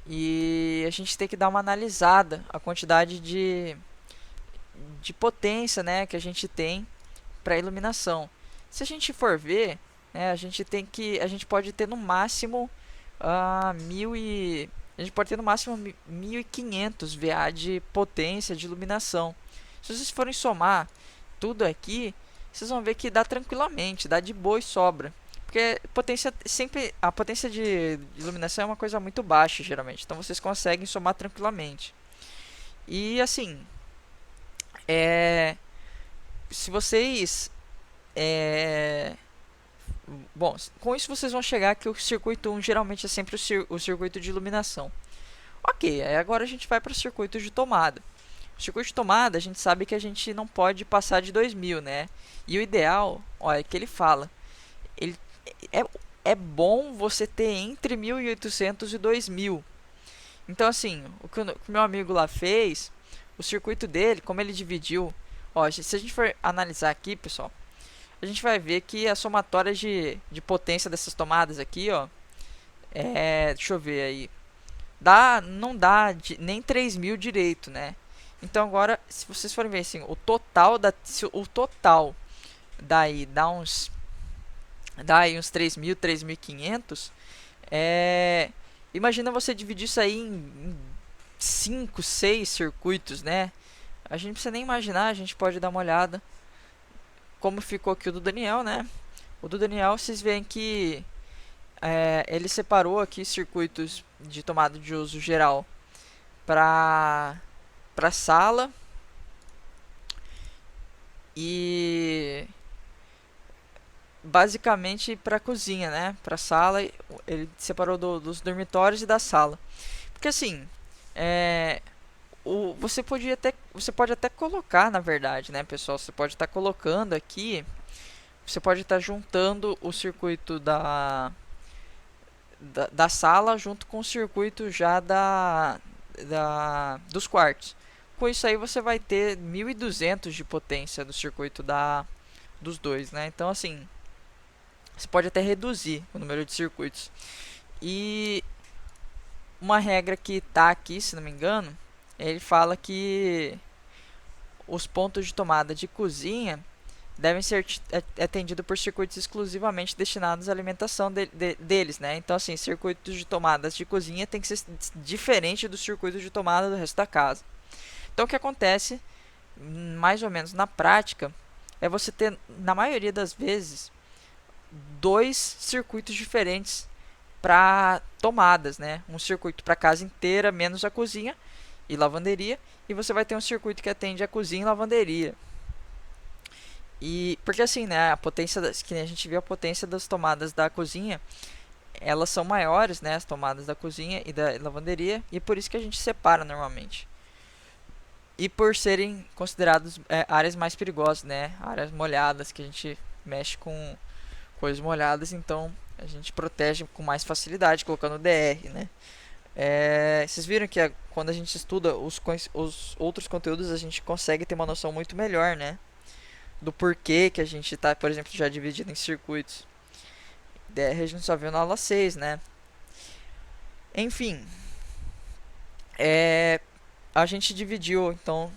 E a gente tem que dar uma analisada a quantidade de potência, né, que a gente tem para iluminação. Se a gente for ver, né, a gente pode ter no máximo a gente pode ter no máximo 1500 VA de potência de iluminação. Se vocês forem somar tudo aqui, vocês vão ver que dá tranquilamente, dá de boa e sobra. Porque a potência de iluminação é uma coisa muito baixa, geralmente. Então vocês conseguem somar tranquilamente. E assim, se vocês... bom, com isso vocês vão chegar que o circuito 1 geralmente é sempre o circuito de iluminação. Ok, aí agora a gente vai para o circuito de tomada. O circuito de tomada, a gente sabe que a gente não pode passar de 2000, né? E o ideal, olha, é que ele fala, ele é, é bom você ter entre 1800 e 2000. Então, assim, o que o meu amigo lá fez, o circuito dele, como ele dividiu, ó, se a gente for analisar aqui, pessoal, a gente vai ver que a somatória de potência dessas tomadas aqui, ó, deixa eu ver aí, não dá nem 3000 direito, né? Então agora, se vocês forem ver assim, o total daí dá aí uns 3000, 3500, imagina você dividir isso aí em 5, 6 circuitos, né? A gente não precisa nem imaginar, a gente pode dar uma olhada como ficou aqui o do Daniel, né? O do Daniel, vocês veem que ele separou aqui circuitos de tomada de uso geral para sala basicamente para cozinha, né? Para sala, ele separou dos dormitórios e da sala. Porque assim, é, você pode até colocar, na verdade, né, pessoal? Você pode estar colocando aqui, você pode estar juntando o circuito da sala junto com o circuito já dos quartos. Com isso aí você vai ter 1200 de potência do circuito dos dois, né? Então assim, você pode até reduzir o número de circuitos. E uma regra que está aqui, se não me engano, ele fala que os pontos de tomada de cozinha devem ser atendidos por circuitos exclusivamente destinados à alimentação deles, né? Então, assim, circuitos de tomadas de cozinha tem que ser diferente do circuito de tomada do resto da casa. Então, o que acontece, mais ou menos na prática, é você ter, na maioria das vezes, dois circuitos diferentes para tomadas, né? Um circuito para a casa inteira, menos a cozinha e lavanderia, e você vai ter um circuito que atende a cozinha e lavanderia. E porque assim, né, que a gente viu a potência das tomadas da cozinha, elas são maiores, né, as tomadas da cozinha e da lavanderia, e por isso que a gente separa normalmente. E por serem considerados áreas mais perigosas, né, áreas molhadas que a gente mexe com coisas molhadas, então a gente protege com mais facilidade colocando DR, né? Vocês viram que quando a gente estuda os outros conteúdos, a gente consegue ter uma noção muito melhor, né? Do porquê que a gente está, por exemplo, já dividido em circuitos. DR a gente só viu na aula 6, né? Enfim, a gente dividiu então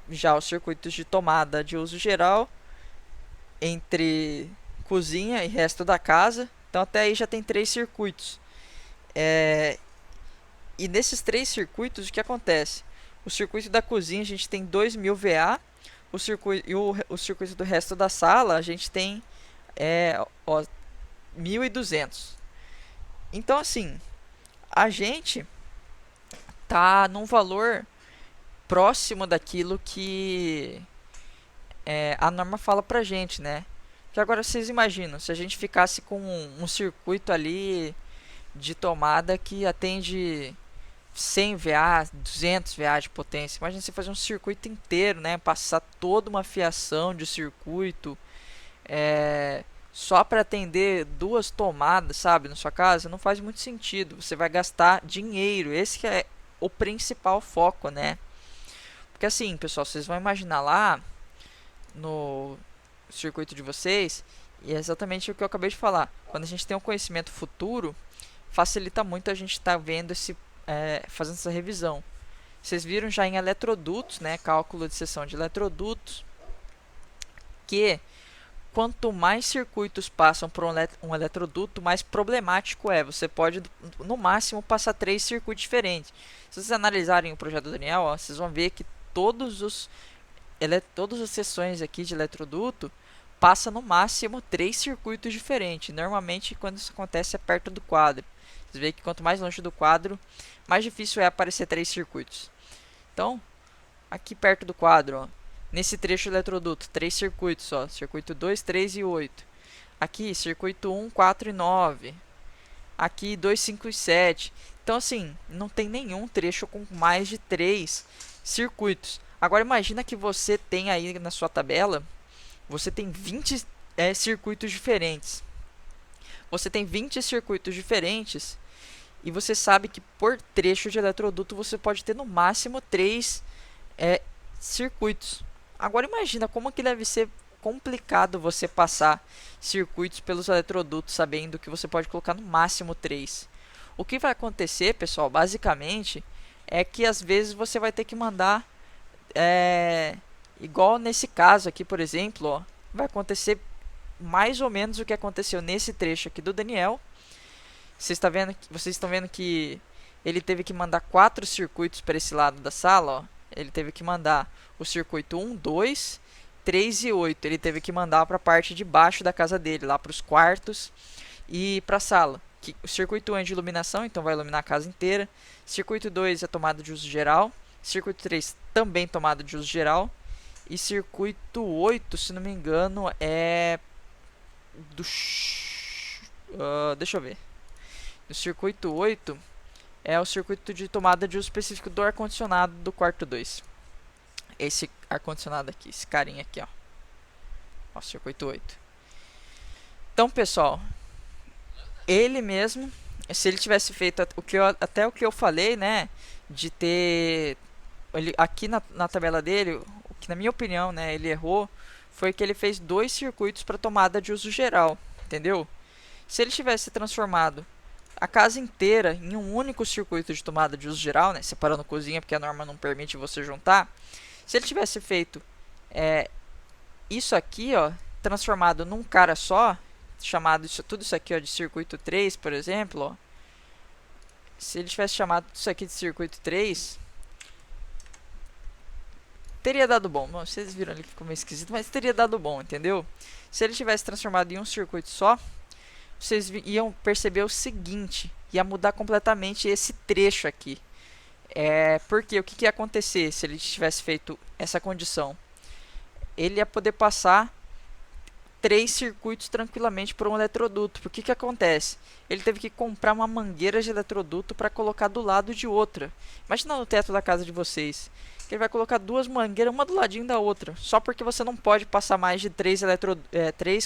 já os circuitos de tomada de uso geral entre cozinha e resto da casa. Então até aí já tem 3 circuitos. E nesses 3 circuitos, o que acontece? O circuito da cozinha a gente tem 2000 VA, o circuito do resto da sala a gente tem 1200. Então assim, a gente tá num valor próximo daquilo que a norma fala pra gente, né? Que agora vocês imaginam, se a gente ficasse com um circuito ali de tomada que atende 100 VA, 200 VA de potência. Imagina você fazer um circuito inteiro, né? Passar toda uma fiação de circuito só para atender 2 tomadas, sabe, na sua casa. Não faz muito sentido. Você vai gastar dinheiro. Esse que é o principal foco, né? Porque assim, pessoal, vocês vão imaginar lá no circuito de vocês, e é exatamente o que eu acabei de falar. Quando a gente tem um conhecimento futuro, facilita muito a gente estar vendo fazendo essa revisão. Vocês viram já em eletrodutos, né, cálculo de seção de eletrodutos, que quanto mais circuitos passam por um eletroduto, mais problemático é. Você pode, no máximo, passar 3 circuitos diferentes. Se vocês analisarem o projeto do Daniel, ó, vocês vão ver que todas as seções aqui de eletroduto passa no máximo 3 circuitos diferentes. Normalmente, quando isso acontece, é perto do quadro. Vocês veem que quanto mais longe do quadro, mais difícil é aparecer 3 circuitos. Então, aqui perto do quadro, ó, nesse trecho do eletroduto, 3 circuitos, ó, circuito 2, 3 e 8. Aqui, circuito 1, 4 e 9. Aqui, 2, 5 e 7. Então, assim, não tem nenhum trecho com mais de 3 circuitos. Agora, imagina que você tem aí na sua tabela, você tem 20 circuitos diferentes. Você tem 20 circuitos diferentes e você sabe que por trecho de eletroduto você pode ter no máximo 3 circuitos. Agora imagina como que deve ser complicado você passar circuitos pelos eletrodutos sabendo que você pode colocar no máximo 3. O que vai acontecer, pessoal, basicamente, é que às vezes você vai ter que mandar igual nesse caso aqui, por exemplo, ó, vai acontecer mais ou menos o que aconteceu nesse trecho aqui do Daniel. Vocês estão vendo que ele teve que mandar 4 circuitos para esse lado da sala, ó. Ele teve que mandar o circuito 1, 2, 3 e 8. Ele teve que mandar para a parte de baixo da casa dele, lá para os quartos e para a sala. O circuito 1 é de iluminação, então vai iluminar a casa inteira. Circuito 2 é tomada de uso geral. Circuito 3 também tomada de uso geral. E circuito 8, se não me engano, é do deixa eu ver. O circuito 8 é o circuito de tomada de uso específico do ar-condicionado do quarto 2. Esse ar-condicionado aqui, esse carinha aqui, ó. Ó, circuito 8. Então, pessoal, ele mesmo, se ele tivesse feito até o que eu falei, né, de ter aqui na tabela dele, o que na minha opinião, né, ele errou, foi que ele fez 2 circuitos para tomada de uso geral, entendeu? Se ele tivesse transformado a casa inteira em um único circuito de tomada de uso geral, né, separando cozinha porque a norma não permite você juntar, se ele tivesse feito isso aqui, ó, transformado num cara só, chamado tudo isso aqui, ó, de circuito 3, por exemplo, ó, se ele tivesse chamado isso aqui de circuito 3, teria dado bom. Bom, vocês viram ali que ficou meio esquisito, mas teria dado bom, entendeu? Se ele tivesse transformado em um circuito só, vocês iam perceber o seguinte: ia mudar completamente esse trecho aqui. Porque o que ia acontecer se ele tivesse feito essa condição? Ele ia poder passar 3 circuitos tranquilamente por um eletroduto. Por que acontece? Ele teve que comprar uma mangueira de eletroduto para colocar do lado de outra. Imagina no teto da casa de vocês. Ele vai colocar 2 mangueiras, uma do ladinho da outra. Só porque você não pode passar mais de 3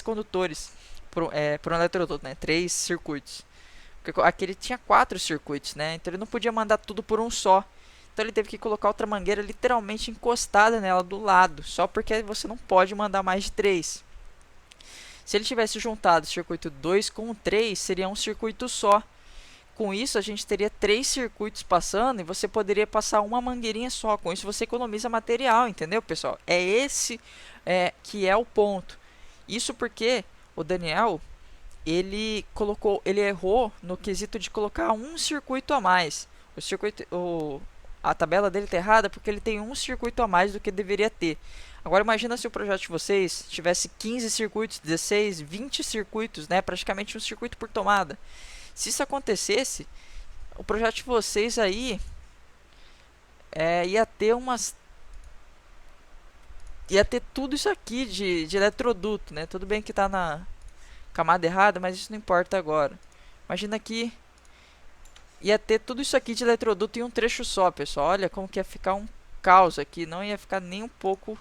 condutores por um eletroduto, né? 3 circuitos. Porque aqui ele tinha 4 circuitos, né? Então ele não podia mandar tudo por um só. Então ele teve que colocar outra mangueira literalmente encostada nela do lado. Só porque você não pode mandar mais de 3. Se ele tivesse juntado o circuito 2 com o 3, seria um circuito só. Com isso, a gente teria 3 circuitos passando e você poderia passar uma mangueirinha só. Com isso, você economiza material, entendeu, pessoal? É esse que é o ponto. Isso porque o Daniel, ele errou no quesito de colocar um circuito a mais. A tabela dele está errada porque ele tem um circuito a mais do que deveria ter. Agora imagina se o projeto de vocês tivesse 15 circuitos, 16, 20 circuitos, né? Praticamente um circuito por tomada. Se isso acontecesse, o projeto de vocês aí ia ter tudo isso aqui de eletroduto, né? Tudo bem que está na camada errada, mas isso não importa agora. Imagina que ia ter tudo isso aqui de eletroduto em um trecho só, pessoal. Olha como que ia ficar um caos aqui, não ia ficar nem um pouco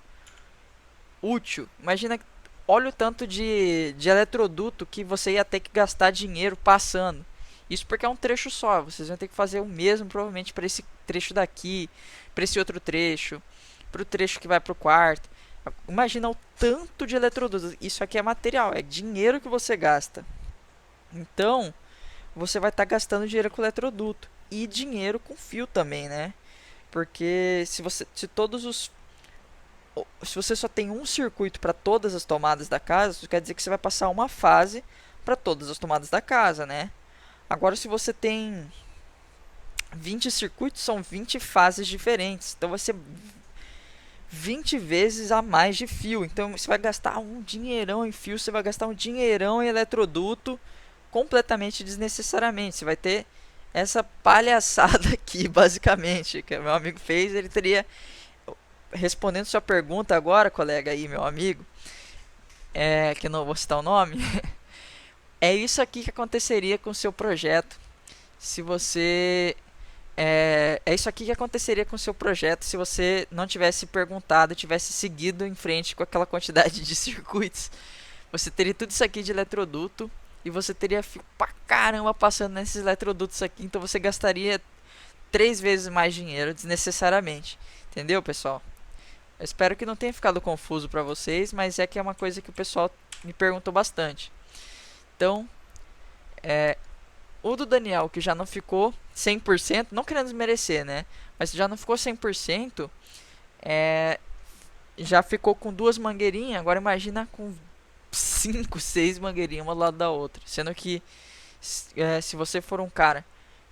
útil. Imagina, olha o tanto de eletroduto que você ia ter que gastar dinheiro passando. Isso porque é um trecho só. Vocês vão ter que fazer o mesmo provavelmente para esse trecho daqui, para esse outro trecho, para o trecho que vai para o quarto. Imagina o tanto de eletroduto. Isso aqui é material, é dinheiro que você gasta. Então, você vai estar gastando dinheiro com eletroduto e dinheiro com fio também, né? Porque se você só tem um circuito para todas as tomadas da casa, isso quer dizer que você vai passar uma fase para todas as tomadas da casa, né? Agora, se você tem 20 circuitos, são 20 fases diferentes. Então, vai ser 20 vezes a mais de fio. Então, você vai gastar um dinheirão em fio, você vai gastar um dinheirão em eletroduto completamente desnecessariamente. Você vai ter essa palhaçada aqui, basicamente, que o meu amigo fez. Ele teria... Respondendo sua pergunta agora, colega aí, meu amigo, que eu não vou citar o nome, é isso aqui que aconteceria com o seu projeto se você... É isso aqui que aconteceria com o seu projeto se você não tivesse perguntado, tivesse seguido em frente com aquela quantidade de circuitos. Você teria tudo isso aqui de eletroduto e você teria fio pra caramba passando nesses eletrodutos aqui. Então você gastaria 3 vezes mais dinheiro desnecessariamente. Entendeu, pessoal? Eu espero que não tenha ficado confuso para vocês, mas é que é uma coisa que o pessoal me perguntou bastante. Então, o do Daniel, que já não ficou 100%, não querendo desmerecer, né? Mas já não ficou 100%, já ficou com 2 mangueirinhas. Agora imagina com 5, 6 mangueirinhas uma do lado da outra. Sendo que, se você for um cara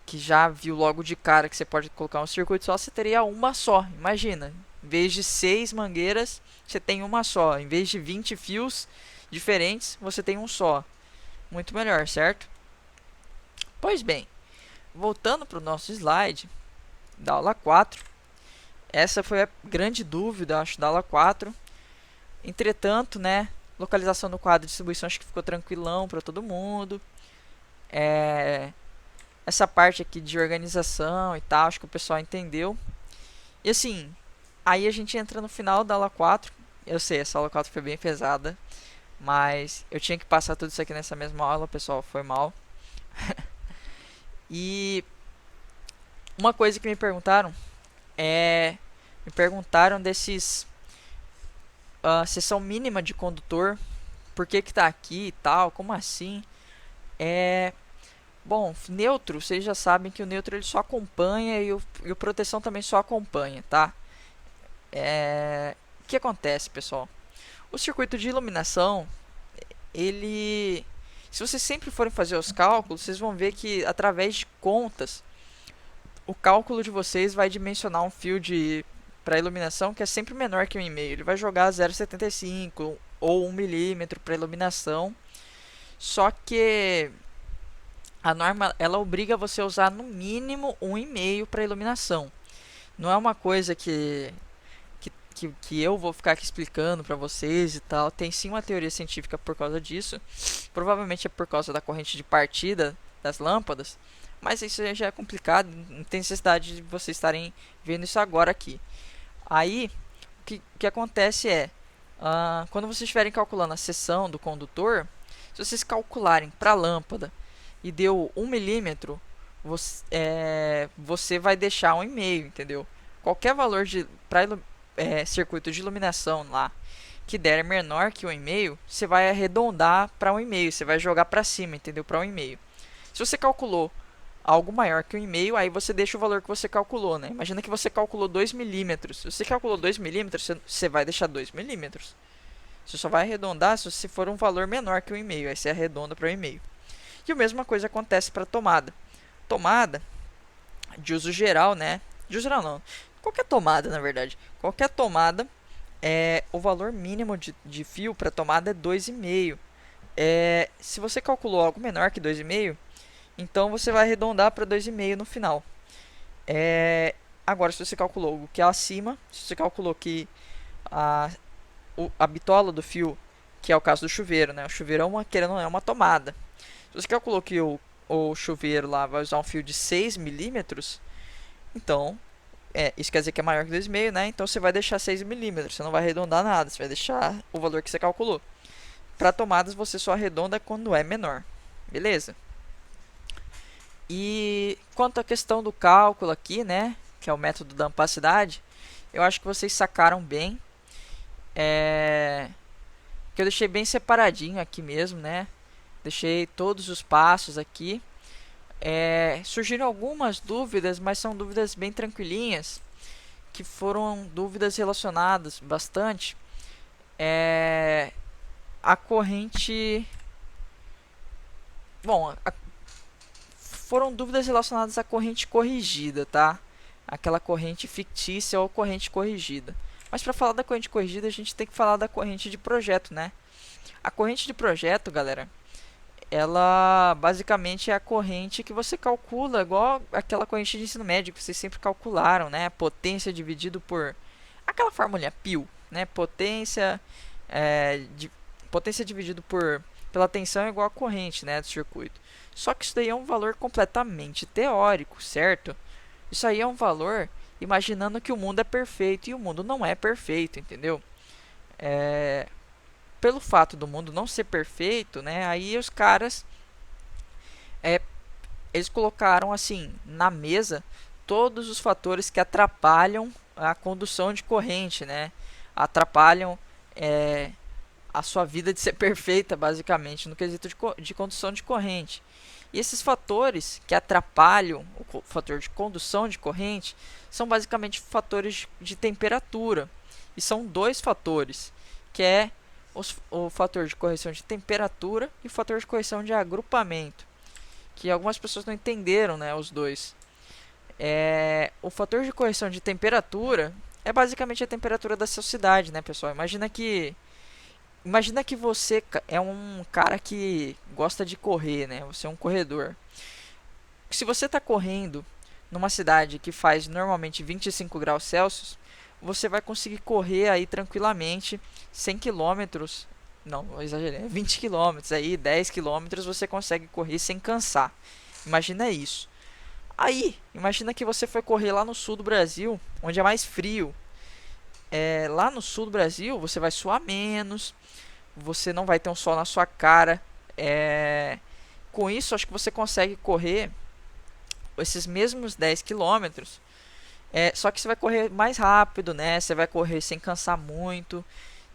que já viu logo de cara que você pode colocar um circuito só, você teria uma só. Imagina, em vez de 6 mangueiras, você tem uma só. Em vez de 20 fios diferentes, você tem um só. Muito melhor, certo? Pois bem, voltando para o nosso slide da aula 4. Essa foi a grande dúvida, acho, da aula 4. Entretanto, né, Localização do quadro, distribuição, acho que ficou tranquilão para todo mundo. Essa parte aqui de organização e tal, acho que o pessoal entendeu. E assim, aí a gente entra no final da aula 4. Eu sei, essa aula 4 foi bem pesada, mas eu tinha que passar tudo isso aqui nessa mesma aula, pessoal, foi mal. E uma coisa que me perguntaram me perguntaram desses seção mínima de condutor, por que que tá aqui e tal, como assim? Bom, neutro, vocês já sabem que o neutro ele só acompanha e o proteção também só acompanha, tá? O que acontece, pessoal? O circuito de iluminação, ele... Se vocês sempre forem fazer os cálculos, vocês vão ver que através de contas, o cálculo de vocês vai dimensionar um fio para iluminação que é sempre menor que 1,5. Ele vai jogar 0,75 ou 1 milímetro para iluminação. Só que a norma ela obriga você a usar no mínimo 1,5 para iluminação. Não é uma coisa que eu vou ficar aqui explicando para vocês e tal. Tem sim uma teoria científica por causa disso. Provavelmente é por causa da corrente de partida das lâmpadas. Mas isso já é complicado. Não tem necessidade de vocês estarem vendo isso agora aqui. Aí, o que acontece é... quando vocês estiverem calculando a seção do condutor, se vocês calcularem para a lâmpada e deu 1 milímetro, você vai deixar 1,5, entendeu? Qualquer valor para circuito de iluminação lá que der menor que 1,5, você vai arredondar para 1,5, você vai jogar para cima, entendeu? Para 1,5. Se você calculou algo maior que 1,5, aí você deixa o valor que você calculou, né? Imagina que você calculou 2 milímetros. Se você calculou 2 milímetros, você vai deixar 2 milímetros. Você só vai arredondar se for um valor menor que 1,5, aí você arredonda para 1,5. E a mesma coisa acontece para tomada. Tomada de uso geral, né? De uso geral não. Qualquer tomada, na verdade. Qualquer tomada, o valor mínimo de fio para tomada é 2,5. Se você calculou algo menor que 2,5, então você vai arredondar para 2,5 no final. Agora, se você calculou o que é acima, se você calculou que a bitola do fio, que é o caso do chuveiro, né? O chuveiro querendo ou não, é uma tomada. Se você calculou que o chuveiro lá vai usar um fio de 6 milímetros, então, isso quer dizer que é maior que 2,5, né? Então você vai deixar 6 milímetros, você não vai arredondar nada, você vai deixar o valor que você calculou. Para tomadas, você só arredonda quando é menor, beleza? E quanto à questão do cálculo aqui, né? Que é o método da ampacidade, eu acho que vocês sacaram bem. Que eu deixei bem separadinho aqui mesmo, né? Deixei todos os passos aqui. Surgiram algumas dúvidas, mas são dúvidas bem tranquilinhas, que foram dúvidas relacionadas bastante à corrente. Bom, foram dúvidas relacionadas à corrente corrigida, tá? Aquela corrente fictícia ou corrente corrigida. Mas para falar da corrente corrigida, a gente tem que falar da corrente de projeto, né? A corrente de projeto, galera, ela basicamente é a corrente que você calcula, igual aquela corrente de ensino médio que vocês sempre calcularam, né? Potência dividido por aquela fórmula π, né? Potência dividido pela tensão é igual a corrente, né, do circuito. Só que isso daí é um valor completamente teórico, certo? Isso aí é um valor imaginando que o mundo é perfeito, e o mundo não é perfeito, entendeu? Pelo fato do mundo não ser perfeito, né, aí os caras eles colocaram assim na mesa todos os fatores que atrapalham a condução de corrente, né? Atrapalham a sua vida de ser perfeita, basicamente, no quesito de condução de corrente. E esses fatores que atrapalham o fator de condução de corrente são basicamente fatores de temperatura. E são dois fatores, que é o fator de correção de temperatura e o fator de correção de agrupamento, que algumas pessoas não entenderam, né, os dois. O fator de correção de temperatura é basicamente a temperatura da sua cidade, né, pessoal? Imagina que você é um cara que gosta de correr, né? Você é um corredor. Se você está correndo numa cidade que faz normalmente 25 graus Celsius, você vai conseguir correr aí tranquilamente 100 km não, não exagerei, 20 quilômetros aí, 10 quilômetros você consegue correr sem cansar. Imagina isso. Aí, imagina que você foi correr lá no sul do Brasil, onde é mais frio. Lá no sul do Brasil, você vai suar menos, você não vai ter um sol na sua cara. Com isso, acho que você consegue correr esses mesmos 10 quilômetros. Só que você vai correr mais rápido, né? Você vai correr sem cansar muito.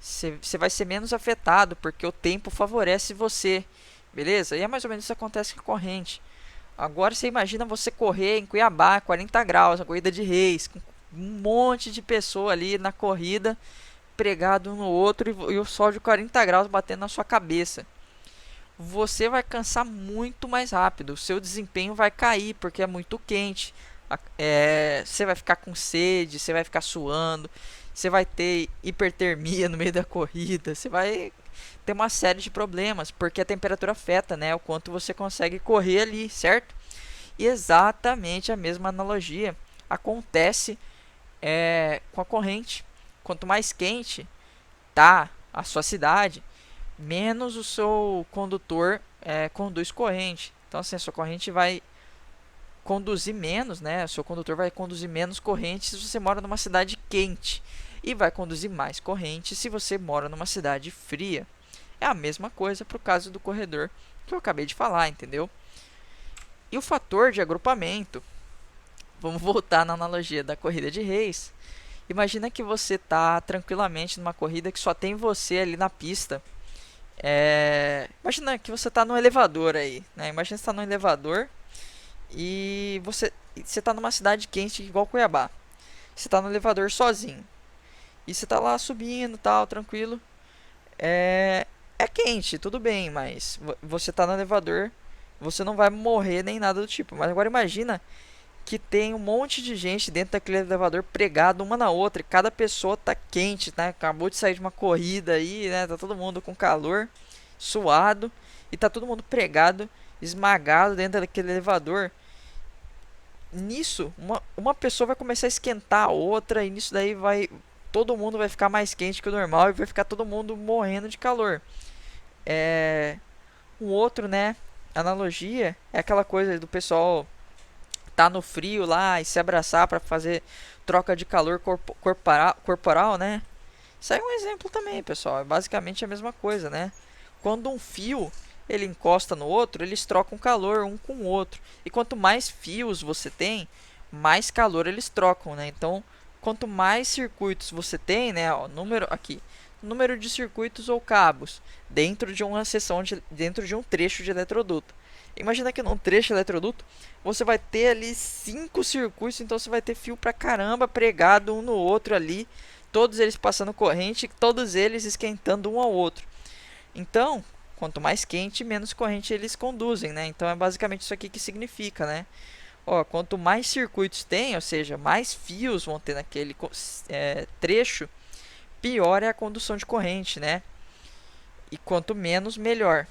Você vai ser menos afetado, porque o tempo favorece você. Beleza? E é mais ou menos isso que acontece com a corrente. Agora você imagina você correr em Cuiabá, 40 graus, uma corrida de reis, com um monte de pessoa ali na corrida, pregado um no outro e o sol de 40 graus batendo na sua cabeça. Você vai cansar muito mais rápido, o seu desempenho vai cair porque é muito quente. Você vai ficar com sede, você vai ficar suando, você vai ter hipertermia no meio da corrida, você vai ter uma série de problemas porque a temperatura afeta, né, o quanto você consegue correr ali, certo? E exatamente a mesma analogia acontece com a corrente. Quanto mais quente tá a sua cidade, menos o seu condutor conduz corrente. Então, assim, a sua corrente vai conduzir menos, né? O seu condutor vai conduzir menos corrente se você mora numa cidade quente e vai conduzir mais corrente se você mora numa cidade fria. É a mesma coisa para o caso do corredor que eu acabei de falar, entendeu? E o fator de agrupamento, vamos voltar na analogia da corrida de reis. Imagina que você está tranquilamente numa corrida que só tem você ali na pista. Imagina que você está no elevador aí, né? Imagina que você está no elevador e você está numa cidade quente igual Cuiabá. Você está no elevador sozinho e você está lá subindo, tal, tranquilo. É quente, tudo bem, mas você está no elevador, você não vai morrer nem nada do tipo. Mas agora imagina que tem um monte de gente dentro daquele elevador pregado uma na outra e cada pessoa tá quente, né? Acabou de sair de uma corrida aí, né? Tá todo mundo com calor, suado e tá todo mundo pregado, esmagado dentro daquele elevador. Nisso, uma pessoa vai começar a esquentar a outra e nisso daí todo mundo vai ficar mais quente que o normal e vai ficar todo mundo morrendo de calor. Um outro, né? Analogia é aquela coisa do pessoal tá no frio lá e se abraçar para fazer troca de calor corporal, né? Isso aí é um exemplo também, pessoal. É basicamente a mesma coisa, né? Quando um fio ele encosta no outro, eles trocam calor um com o outro. E quanto mais fios você tem, mais calor eles trocam, né? Então, quanto mais circuitos você tem, né? Ó, número de circuitos ou cabos dentro de uma dentro de um trecho de eletroduto. Imagina que num trecho de eletroduto você vai ter ali 5 circuitos, então você vai ter fio pra caramba pregado um no outro ali, todos eles passando corrente, todos eles esquentando um ao outro. Então, quanto mais quente, menos corrente eles conduzem, né? Então é basicamente isso aqui que significa, né? Ó, quanto mais circuitos tem, ou seja, mais fios vão ter naquele trecho, pior é a condução de corrente, né? E quanto menos, melhor.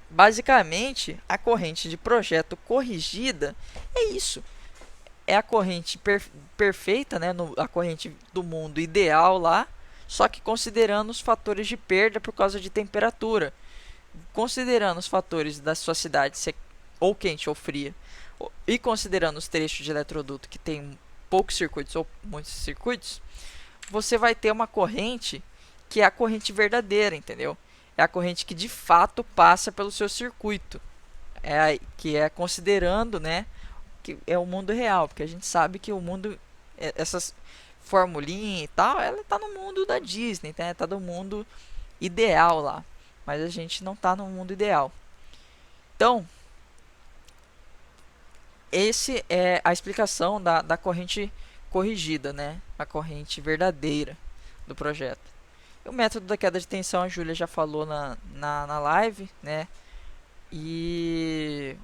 Basicamente, a corrente de projeto corrigida é isso. É a corrente perfeita, né? A corrente do mundo ideal lá, só que considerando os fatores de perda por causa de temperatura. Considerando os fatores da sua cidade ser ou quente ou fria, e considerando os trechos de eletroduto que tem poucos circuitos ou muitos circuitos, você vai ter uma corrente que é a corrente verdadeira, entendeu? É a corrente que de fato passa pelo seu circuito, que é considerando, né, que é o mundo real, porque a gente sabe que o mundo, essas formulinhas e tal, ela está no mundo da Disney, né? Tá no mundo ideal lá, mas a gente não está no mundo ideal. Então, esse é a explicação da corrente corrigida, né? A corrente verdadeira do projeto. O método da queda de tensão a Júlia já falou na live, né? E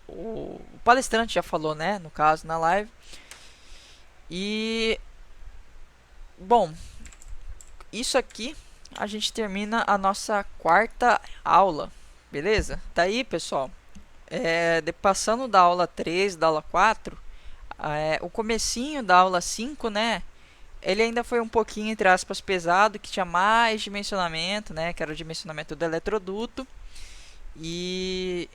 o palestrante já falou, né? No caso, na live. E, bom, isso aqui a gente termina a nossa quarta aula, beleza? Daí, pessoal, passando da aula 3, da aula 4, o comecinho da aula 5, né? ele ainda foi um pouquinho, entre aspas, pesado, que tinha mais dimensionamento, né, que era o dimensionamento do eletroduto. E,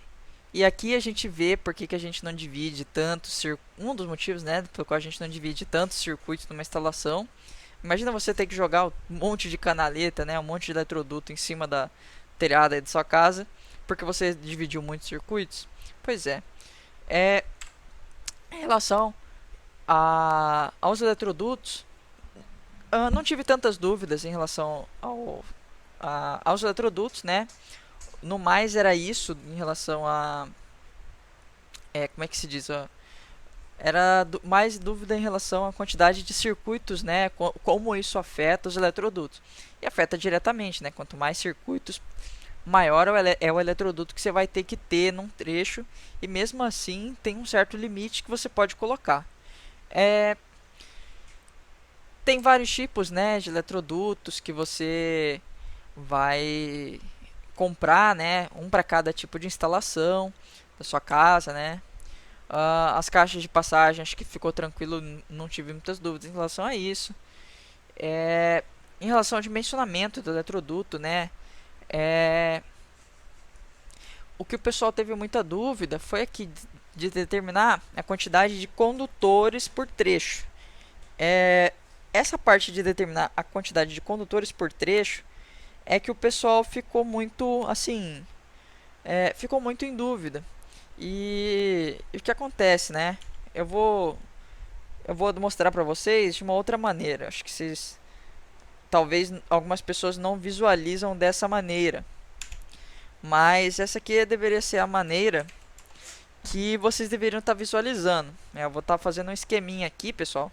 e aqui a gente vê por que a gente não divide tanto um dos motivos, né, pelo qual a gente não divide tantos circuitos numa instalação. Imagina você ter que jogar um monte de canaleta, né, um monte de eletroduto em cima da telhada aí da sua casa, porque você dividiu muitos circuitos. Pois é. Em relação aos eletrodutos, não tive tantas dúvidas em relação aos eletrodutos, né? No mais era isso em relação a... como é que se diz? Era mais dúvida em relação à quantidade de circuitos, né? Como isso afeta os eletrodutos. E afeta diretamente, né? Quanto mais circuitos, maior é o eletroduto que você vai ter que ter num trecho. E mesmo assim, tem um certo limite que você pode colocar. Tem vários tipos, né, de eletrodutos que você vai comprar, né? Um para cada tipo de instalação da sua casa, né? As caixas de passagem, acho que ficou tranquilo, não tive muitas dúvidas em relação a isso. Em relação ao dimensionamento do eletroduto, né? O que o pessoal teve muita dúvida foi aqui de determinar a quantidade de condutores por trecho. Essa parte de determinar a quantidade de condutores por trecho é que o pessoal ficou muito assim, ficou muito em dúvida. E o que acontece, né? Eu vou mostrar para vocês de uma outra maneira. Acho que vocês, talvez algumas pessoas não visualizam dessa maneira, mas essa aqui deveria ser a maneira que vocês deveriam estar visualizando. Eu vou estar fazendo um esqueminha aqui, pessoal.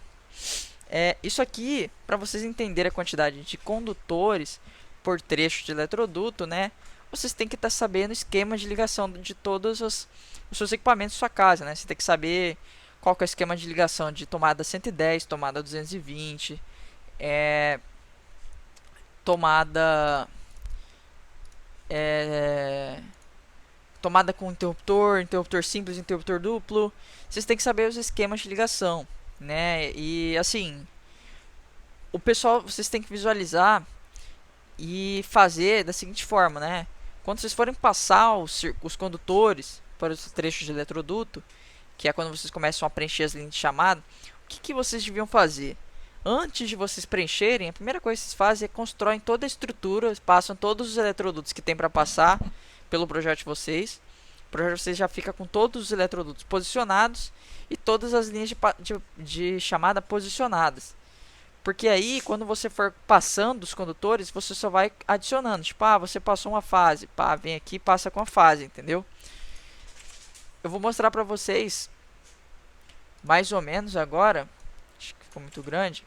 Isso aqui, para vocês entenderem a quantidade de condutores por trecho de eletroduto, né? Vocês têm que estar sabendo o esquema de ligação de todos os seus equipamentos da sua casa, né? Você tem que saber qual que é o esquema de ligação de tomada 110, tomada 220, tomada tomada com interruptor simples, interruptor duplo. Vocês têm que saber os esquemas de ligação, né? E assim, o pessoal, vocês têm que visualizar e fazer da seguinte forma, né? Quando vocês forem passar os condutores para os trechos de eletroduto, que é quando vocês começam a preencher as linhas de chamada, o que vocês deviam fazer? Antes de vocês preencherem, a primeira coisa que vocês fazem é constroem toda a estrutura, passam todos os eletrodutos que tem para passar pelo projeto de vocês. O projeto de vocês já fica com todos os eletrodutos posicionados e todas as linhas de chamada posicionadas. Porque aí, quando você for passando os condutores, você só vai adicionando. Tipo, você passou uma fase. Vem aqui e passa com a fase, entendeu? Eu vou mostrar pra vocês, mais ou menos agora, acho que ficou muito grande,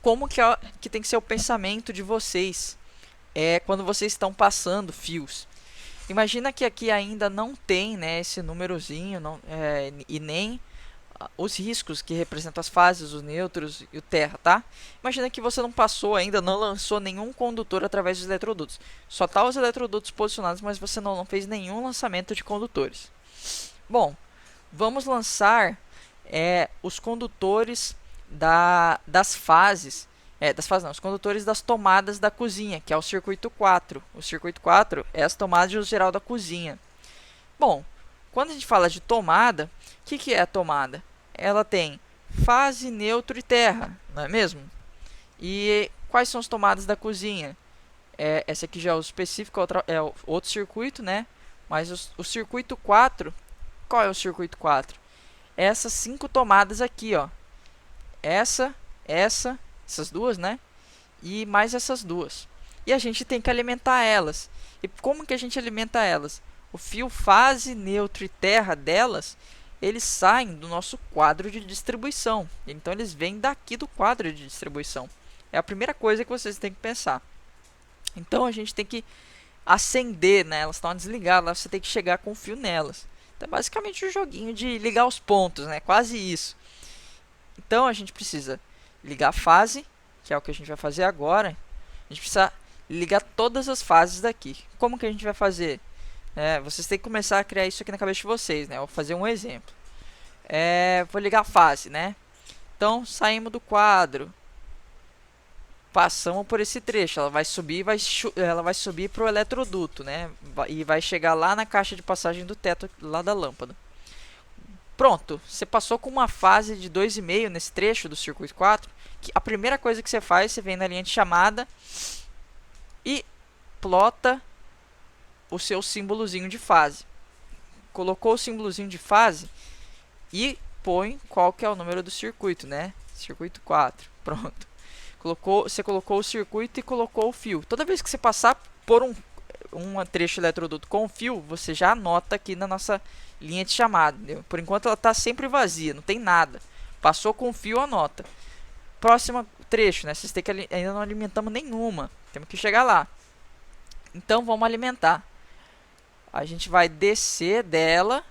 como que tem que ser o pensamento de vocês quando vocês estão passando fios. Imagina que aqui ainda não tem, né, esse númerozinho e nem os riscos que representam as fases, os nêutrons e o terra, tá? Imagina que você não passou ainda, não lançou nenhum condutor através dos eletrodutos. Só tá os eletrodutos posicionados, mas você não fez nenhum lançamento de condutores. Bom, vamos lançar os condutores das fases, os condutores das tomadas da cozinha, que é o circuito 4. O circuito 4 é as tomadas geral da cozinha. Bom, quando a gente fala de tomada, o que é a tomada? Ela tem fase, neutro e terra, não é mesmo? E quais são as tomadas da cozinha? Essa aqui já é o específico, é outro circuito, né? Mas o circuito 4, qual é o circuito 4? Essas 5 tomadas aqui, ó. Essas duas, né? E mais essas duas. E a gente tem que alimentar elas. E como que a gente alimenta elas? O fio fase, neutro e terra delas, eles saem do nosso quadro de distribuição. Então, eles vêm daqui do quadro de distribuição. É a primeira coisa que vocês têm que pensar. Então, a gente tem que acender, né? Elas estão desligadas, você tem que chegar com o fio nelas. Então, é basicamente um joguinho de ligar os pontos, né? Quase isso. Então, a gente precisa ligar a fase, que é o que a gente vai fazer agora. A gente precisa ligar todas as fases daqui. Como que a gente vai fazer? Vocês têm que começar a criar isso aqui na cabeça de vocês, né? Eu vou fazer um exemplo. Vou ligar a fase, né? Então, saímos do quadro, passamos por esse trecho, ela vai subir, ela vai subir para o eletroduto, né? E vai chegar lá na caixa de passagem do teto lá da lâmpada. Pronto, você passou com uma fase de 2,5 nesse trecho do circuito 4. Que a primeira coisa que você faz, você vem na linha de chamada e plota o seu símbolozinho de fase. Colocou o símbolozinho de fase e põe qual que é o número do circuito, né? Circuito 4. Pronto. Você colocou o circuito e colocou o fio. Toda vez que você passar por um trecho eletroduto com fio, você já anota aqui na nossa linha de chamada. Entendeu? Por enquanto ela está sempre vazia, não tem nada. Passou com fio, anota. Próximo trecho, né? Vocês têm que ainda não alimentamos nenhuma. Temos que chegar lá. Então vamos alimentar. A gente vai descer dela,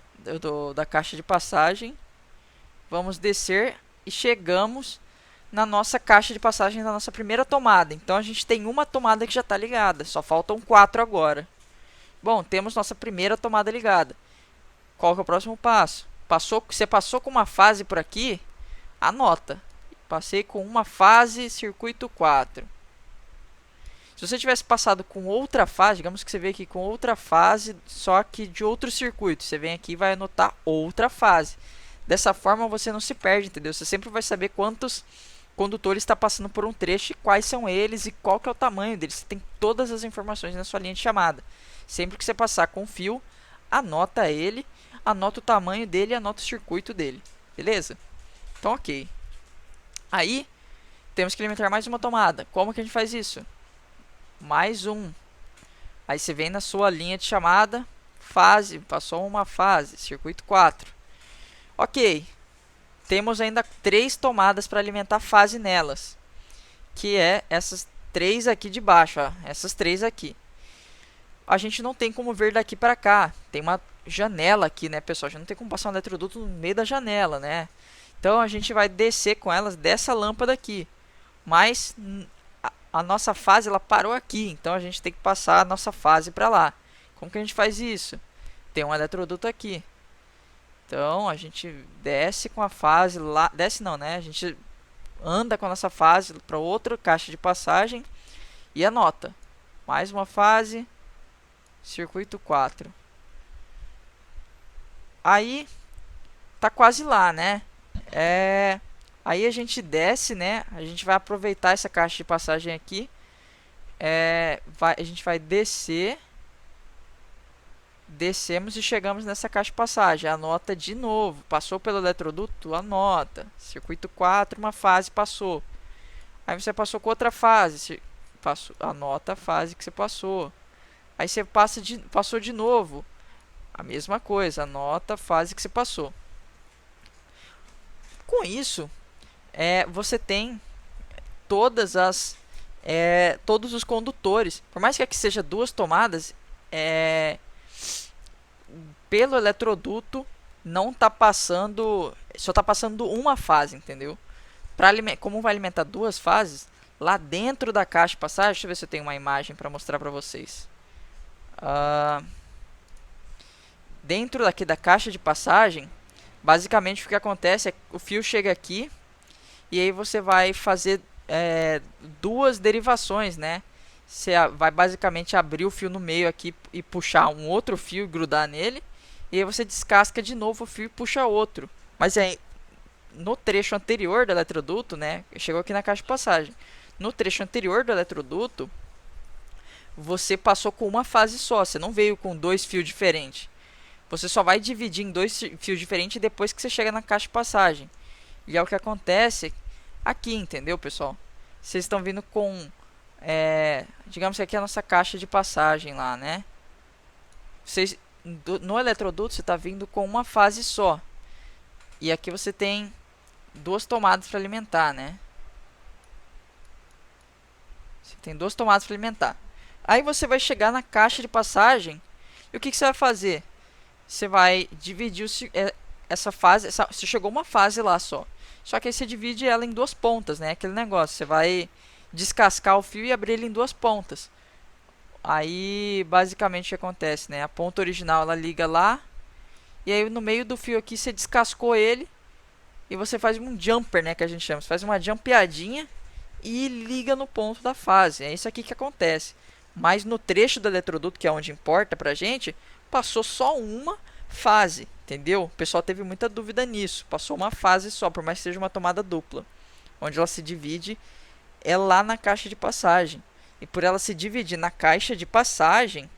da caixa de passagem. Vamos descer e chegamos na nossa caixa de passagem da nossa primeira tomada. Então a gente tem uma tomada que já está ligada, só faltam 4 agora. Bom, temos nossa primeira tomada ligada. Qual que é o próximo passo? Você passou com uma fase por aqui, anota. Passei com uma fase, circuito 4. Se você tivesse passado com outra fase, digamos que você veio aqui com outra fase, só que de outro circuito, você vem aqui e vai anotar outra fase. Dessa forma você não se perde, entendeu? Você sempre vai saber quantos condutores está passando por um trecho e quais são eles e qual que é o tamanho deles. Você tem todas as informações na sua linha de chamada. Sempre que você passar com fio, anota ele, anota o tamanho dele e anota o circuito dele. Beleza? Então, ok. Aí, temos que alimentar mais uma tomada. Como que a gente faz isso? Mais um. Aí você vem na sua linha de chamada, fase, passou uma fase, circuito 4. Ok. Temos ainda 3 tomadas para alimentar a fase nelas, que é essas 3 aqui de baixo, ó, essas 3 aqui. A gente não tem como ver daqui para cá, tem uma janela aqui, né, pessoal? A gente não tem como passar um eletroduto no meio da janela, né? Então a gente vai descer com elas dessa lâmpada aqui, mas a nossa fase ela parou aqui, então a gente tem que passar a nossa fase para lá. Como que a gente faz isso? Tem um eletroduto aqui. Então a gente desce com a fase lá, desce não, né? A gente anda com a nossa fase para outra caixa de passagem e anota. Mais uma fase, circuito 4. Aí tá quase lá, né? Aí a gente desce, né? A gente vai aproveitar essa caixa de passagem aqui. A gente vai descer. Descemos e chegamos nessa caixa de passagem. Anota de novo. Passou pelo eletroduto? Anota. Circuito 4, uma fase passou. Aí você passou com outra fase. Anota a fase que você passou. Aí você passou de novo. A mesma coisa. Anota a fase que você passou. Com isso, você tem todos os condutores. Por mais que aqui seja 2 tomadas, pelo eletroduto não está passando, só está passando uma fase, entendeu? Como vai alimentar 2 fases, lá dentro da caixa de passagem, deixa eu ver se eu tenho uma imagem para mostrar para vocês. Dentro daqui da caixa de passagem, basicamente o que acontece é que o fio chega aqui e aí você vai fazer 2 derivações, né? Você vai basicamente abrir o fio no meio aqui e puxar um outro fio e grudar nele. E aí você descasca de novo o fio e puxa outro. Mas aí, no trecho anterior do eletroduto, né? Chegou aqui na caixa de passagem. No trecho anterior do eletroduto, você passou com uma fase só. Você não veio com 2 fios diferentes. Você só vai dividir em 2 fios diferentes depois que você chega na caixa de passagem. E é o que acontece aqui, entendeu, pessoal? Vocês estão vindo com... digamos que aqui é a nossa caixa de passagem lá, né? No eletroduto você está vindo com uma fase só. E aqui você tem 2 tomadas para alimentar, né? Você tem 2 tomadas para alimentar. Aí você vai chegar na caixa de passagem. E o que você vai fazer? Você vai dividir essa fase. Você chegou uma fase lá só. Só que aí você divide ela em 2 pontas, né? Aquele negócio. Você vai descascar o fio e abrir ele em 2 pontas. Aí, basicamente, o que acontece, né? A ponta original, ela liga lá. E aí, no meio do fio aqui, você descascou ele. e você faz um jumper, né, que a gente chama. Você faz uma jumpeadinha e liga no ponto da fase. É isso aqui que acontece. Mas no trecho do eletroduto, que é onde importa pra gente, passou só uma fase, entendeu? O pessoal teve muita dúvida nisso. Passou uma fase só, por mais que seja uma tomada dupla. Onde ela se divide é lá na caixa de passagem. E por ela se dividir na caixa de passagem,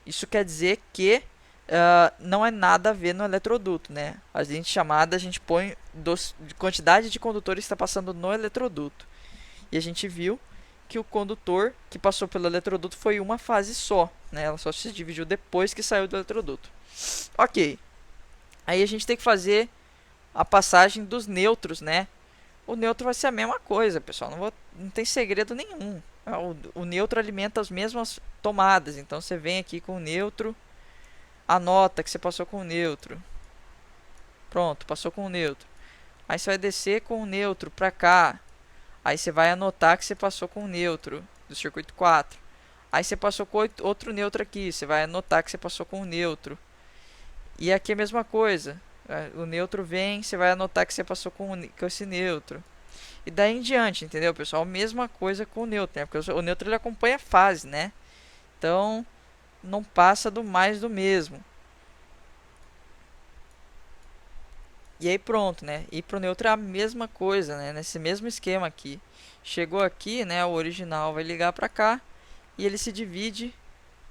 isso quer dizer que não é nada a ver no eletroduto, né? A gente põe de quantidade de condutores que está passando no eletroduto. E a gente viu que o condutor que passou pelo eletroduto foi uma fase só, né? Ela só se dividiu depois que saiu do eletroduto. Ok. Aí a gente tem que fazer a passagem dos nêutrons, né? O neutro vai ser a mesma coisa, pessoal. Não tem segredo nenhum. O neutro alimenta as mesmas tomadas. Então você vem aqui com o neutro, anota que você passou com o neutro. Pronto, passou com o neutro. Aí você vai descer com o neutro para cá. Aí você vai anotar que você passou com o neutro do circuito 4. Aí você passou com outro neutro aqui. Você vai anotar que você passou com o neutro. E aqui é a mesma coisa. O neutro vem, você vai anotar que você passou com esse neutro. E daí em diante, entendeu, pessoal? Mesma coisa com o neutro, né? Porque o neutro ele acompanha a fase, né? Então, não passa do mais do mesmo. E aí pronto, né? E pro neutro é a mesma coisa, né? Nesse mesmo esquema aqui. Chegou aqui, né? O original vai ligar para cá e ele se divide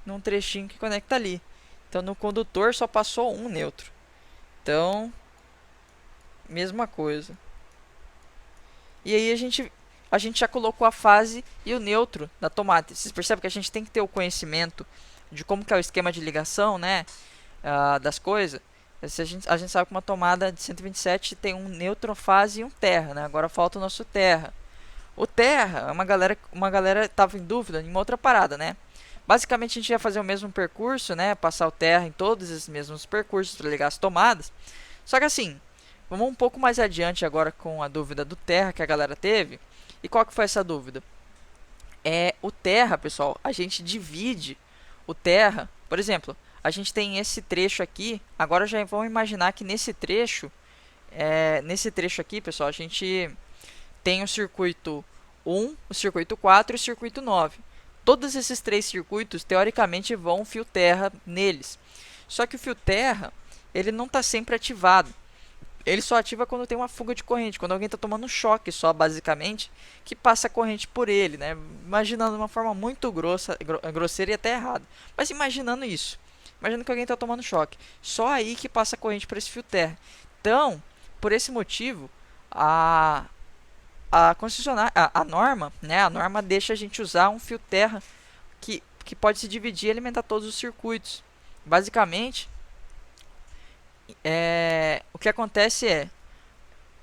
num trechinho que conecta ali. Então no condutor só passou um neutro. Então, mesma coisa. E aí a gente já colocou a fase e o neutro da tomada. Vocês percebem que a gente tem que ter o conhecimento de como que é o esquema de ligação, né? Das coisas. A gente sabe que uma tomada de 127 tem um neutro, fase e um terra, né? Agora falta o nosso terra. O terra, uma galera estava em dúvida em uma outra parada, né? Basicamente a gente ia fazer o mesmo percurso, né? Passar o terra em todos esses mesmos percursos para ligar as tomadas. Só que assim, vamos um pouco mais adiante agora com a dúvida do terra que a galera teve. E qual que foi essa dúvida? O terra, pessoal, a gente divide o terra, por exemplo, a gente tem esse trecho aqui. Agora já vamos imaginar que nesse trecho aqui, pessoal, a gente tem o circuito 1, o circuito 4 e o circuito 9. Todos esses três circuitos, teoricamente, vão fio terra neles. Só que o fio terra, ele não está sempre ativado. Ele só ativa quando tem uma fuga de corrente, quando alguém está tomando um choque só, basicamente, que passa a corrente por ele, né? Imaginando de uma forma muito grosseira e até errada. Mas imaginando isso, imaginando que alguém está tomando choque, só aí que passa a corrente por esse fio terra. Então, por esse motivo, a norma, né? A norma deixa a gente usar um fio terra que pode se dividir e alimentar todos os circuitos. Basicamente, o que acontece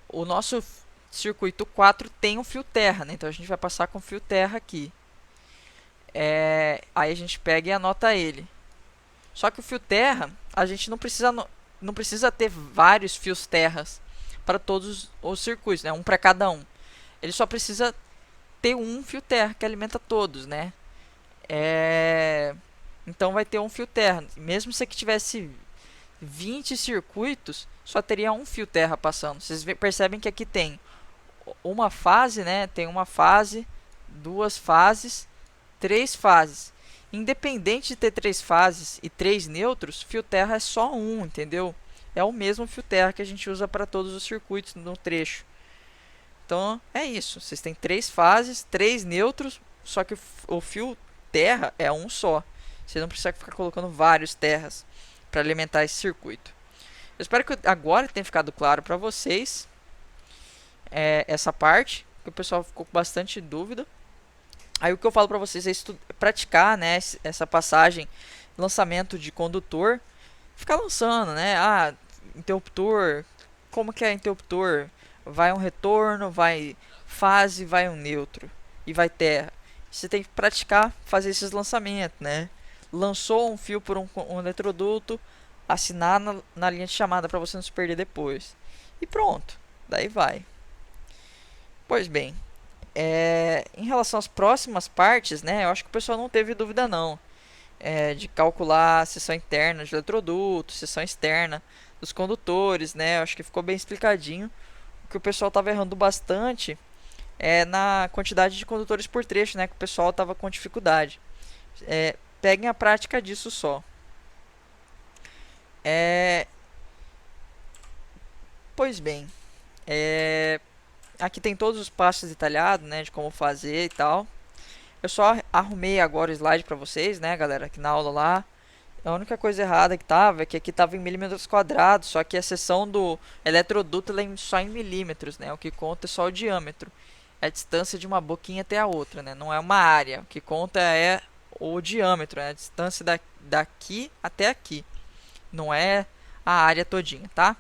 o nosso circuito 4 tem um fio terra, né? Então a gente vai passar com fio terra aqui. Aí a gente pega e anota ele. Só que o fio terra, a gente não precisa ter vários fios terras para todos os circuitos, né? Um para cada um. Ele só precisa ter um fio terra que alimenta todos, né? Então vai ter um fio terra. Mesmo se aqui tivesse 20 circuitos, só teria um fio terra passando. Vocês percebem que aqui tem uma fase, né? Tem uma fase, duas fases, três fases. Independente de ter três fases e três neutros, fio terra é só um, entendeu? É o mesmo fio terra que a gente usa para todos os circuitos no trecho. Então é isso. Vocês têm três fases, três neutros, só que o fio terra é um só. Você não precisa ficar colocando vários terras para alimentar esse circuito. Eu espero que agora tenha ficado claro para vocês essa parte, que o pessoal ficou com bastante dúvida. Aí o que eu falo para vocês é praticar, né, essa passagem, lançamento de condutor, ficar lançando, né? Interruptor, como que é interruptor? Vai um retorno, vai fase, vai um neutro e vai terra. Você tem que praticar fazer esses lançamentos, né? Lançou um fio por um eletroduto, assinar na linha de chamada para você não se perder depois. E pronto, daí vai. Pois bem, em relação às próximas partes, né, eu acho que o pessoal não teve dúvida não. De calcular a seção interna de eletroduto, seção externa dos condutores, né, eu acho que ficou bem explicadinho. que o pessoal estava errando bastante é na quantidade de condutores por trecho, né? Que o pessoal estava com dificuldade. Peguem a prática disso só. É, pois bem, aqui tem todos os passos detalhados, né? De como fazer e tal. Eu só arrumei agora o slide para vocês, né, galera? Aqui na aula lá. A única coisa errada que tava é que aqui tava em milímetros quadrados, só que a seção do eletroduto é só em milímetros, né? O que conta é só o diâmetro. É a distância de uma boquinha até a outra, né? Não é uma área. O que conta é o diâmetro, é a distância daqui até aqui. Não é a área todinha, tá?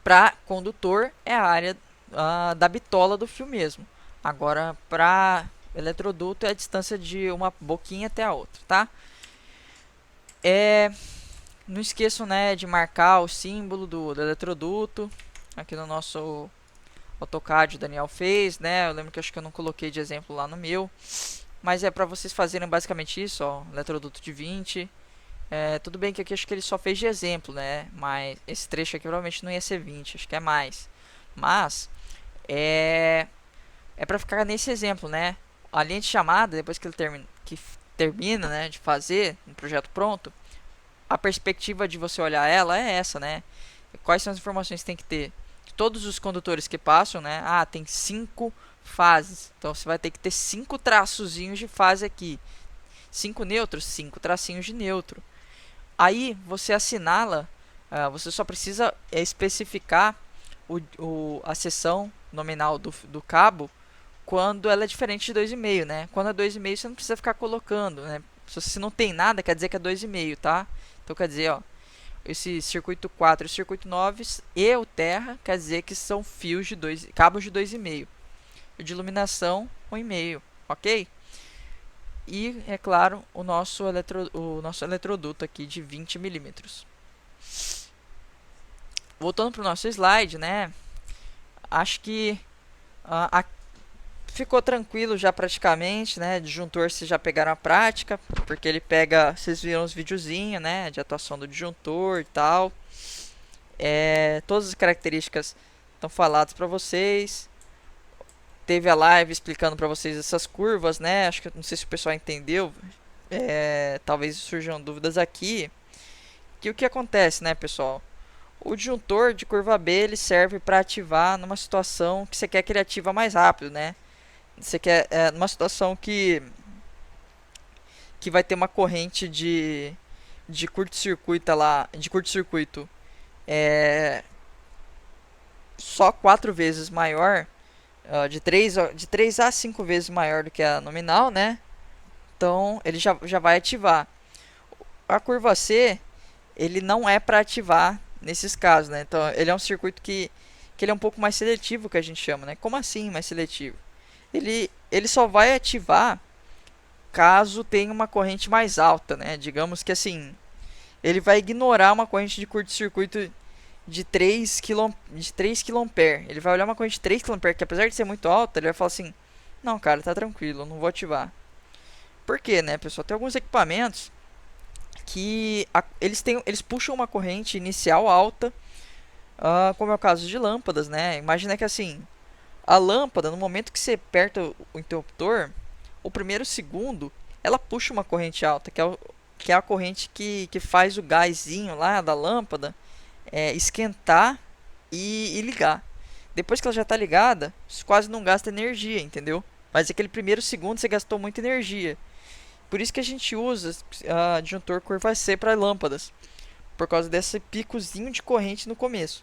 Para condutor é a área da bitola do fio mesmo. Agora, para eletroduto é a distância de uma boquinha até a outra, tá? Não esqueçam, né, de marcar o símbolo do eletroduto. Aqui no nosso AutoCAD o Daniel fez, né? Eu lembro que acho que eu não coloquei de exemplo lá no meu. Mas é para vocês fazerem basicamente isso, ó, eletroduto de 20. Tudo bem que aqui acho que ele só fez de exemplo, né? Mas esse trecho aqui provavelmente não ia ser 20, acho que é mais. Mas é para ficar nesse exemplo, né? A linha de chamada, depois que ele termina, né, de fazer um projeto pronto, a perspectiva de você olhar ela é essa, né? Quais são as informações que tem que ter? Todos os condutores que passam, né? Tem 5 fases. Então você vai ter que ter 5 traçozinhos de fase aqui. 5 neutros, 5 tracinhos de neutro. Aí você assinala, você só precisa especificar a seção nominal do cabo quando ela é diferente de 2,5, né? Quando é 2,5 você não precisa ficar colocando, né? Se não tem nada, quer dizer que é 2,5, tá? Então quer dizer, ó, esse circuito 4 e o circuito 9 e o terra quer dizer que são fios de cabos de 2,5. O de iluminação 1,5, ok? E, é claro, o nosso eletroduto aqui de 20 milímetros. Voltando para o nosso slide, né? Acho que ficou tranquilo já praticamente, né? Disjuntor vocês já pegaram a prática, porque ele pega, vocês viram os videozinhos, né? De atuação do disjuntor e tal. Todas as características estão faladas para vocês. Teve a live explicando para vocês essas curvas, né? Acho que não sei se o pessoal entendeu. Talvez surjam dúvidas aqui. Que o que acontece, né, pessoal? O disjuntor de curva B ele serve para ativar numa situação que você quer que ele ativa mais rápido, né? Você quer numa situação que vai ter uma corrente de curto-circuito lá, de curto-circuito só 4 vezes maior, de 3 a 5 vezes maior do que a nominal, né? Então ele já vai ativar. A curva C ele não é para ativar nesses casos, né? Então ele é um circuito que ele é um pouco mais seletivo, que a gente chama, né? Como assim mais seletivo? Ele só vai ativar caso tenha uma corrente mais alta, né? Digamos que assim, ele vai ignorar uma corrente de curto-circuito de 3 kA. Ele vai olhar uma corrente de 3 kA, que apesar de ser muito alta, ele vai falar assim: não, cara, tá tranquilo, não vou ativar. Por quê, né, pessoal? Tem alguns equipamentos que eles puxam uma corrente inicial alta, como é o caso de lâmpadas, né? Imagina que assim, a lâmpada, no momento que você aperta o interruptor, o primeiro segundo, ela puxa uma corrente alta, que é a corrente que faz o gásinho lá da lâmpada esquentar e ligar. Depois que ela já está ligada, você quase não gasta energia, entendeu? Mas aquele primeiro segundo você gastou muita energia. Por isso que a gente usa disjuntor curva C para lâmpadas, por causa desse picozinho de corrente no começo.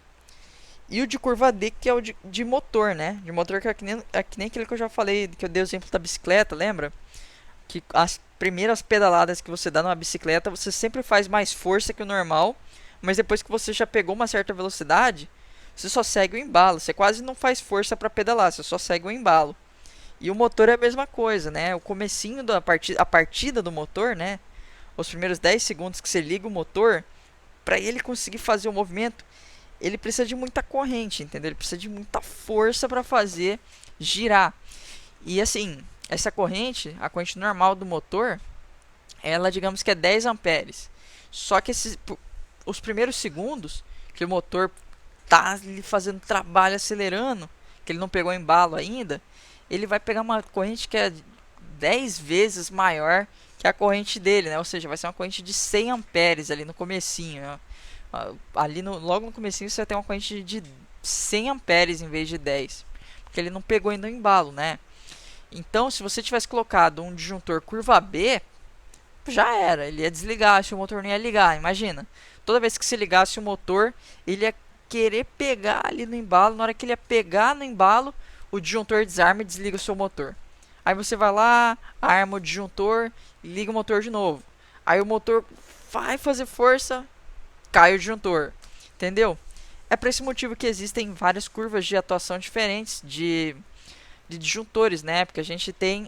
E o de curva D, que é o de motor, né? De motor que é que nem aquele que eu já falei, que eu dei o exemplo da bicicleta, lembra? Que as primeiras pedaladas que você dá numa bicicleta, você sempre faz mais força que o normal, mas depois que você já pegou uma certa velocidade, você só segue o embalo. Você quase não faz força para pedalar, você só segue o embalo. E o motor é a mesma coisa, né? O comecinho a partida do motor, né? Os primeiros 10 segundos que você liga o motor, para ele conseguir fazer o movimento, ele precisa de muita corrente, entendeu? Ele precisa de muita força para fazer girar. E assim, essa corrente, a corrente normal do motor, ela digamos que é 10 amperes. Só que os primeiros segundos que o motor tá ali fazendo trabalho, acelerando, que ele não pegou embalo ainda, ele vai pegar uma corrente que é 10 vezes maior que a corrente dele, né? Ou seja, vai ser uma corrente de 100 amperes ali no comecinho, né? Ali logo no comecinho você vai ter uma corrente de 100 amperes em vez de 10, porque ele não pegou ainda o embalo, né? Então, se você tivesse colocado um disjuntor curva B, já era, ele ia desligar, se o motor não ia ligar, imagina. Toda vez que se ligasse o motor, ele ia querer pegar ali no embalo, na hora que ele ia pegar no embalo, o disjuntor desarma e desliga o seu motor. Aí você vai lá, arma o disjuntor e liga o motor de novo. Aí o motor vai fazer força, cai o disjuntor, entendeu? É por esse motivo que existem várias curvas de atuação diferentes de disjuntores, né? Porque a gente tem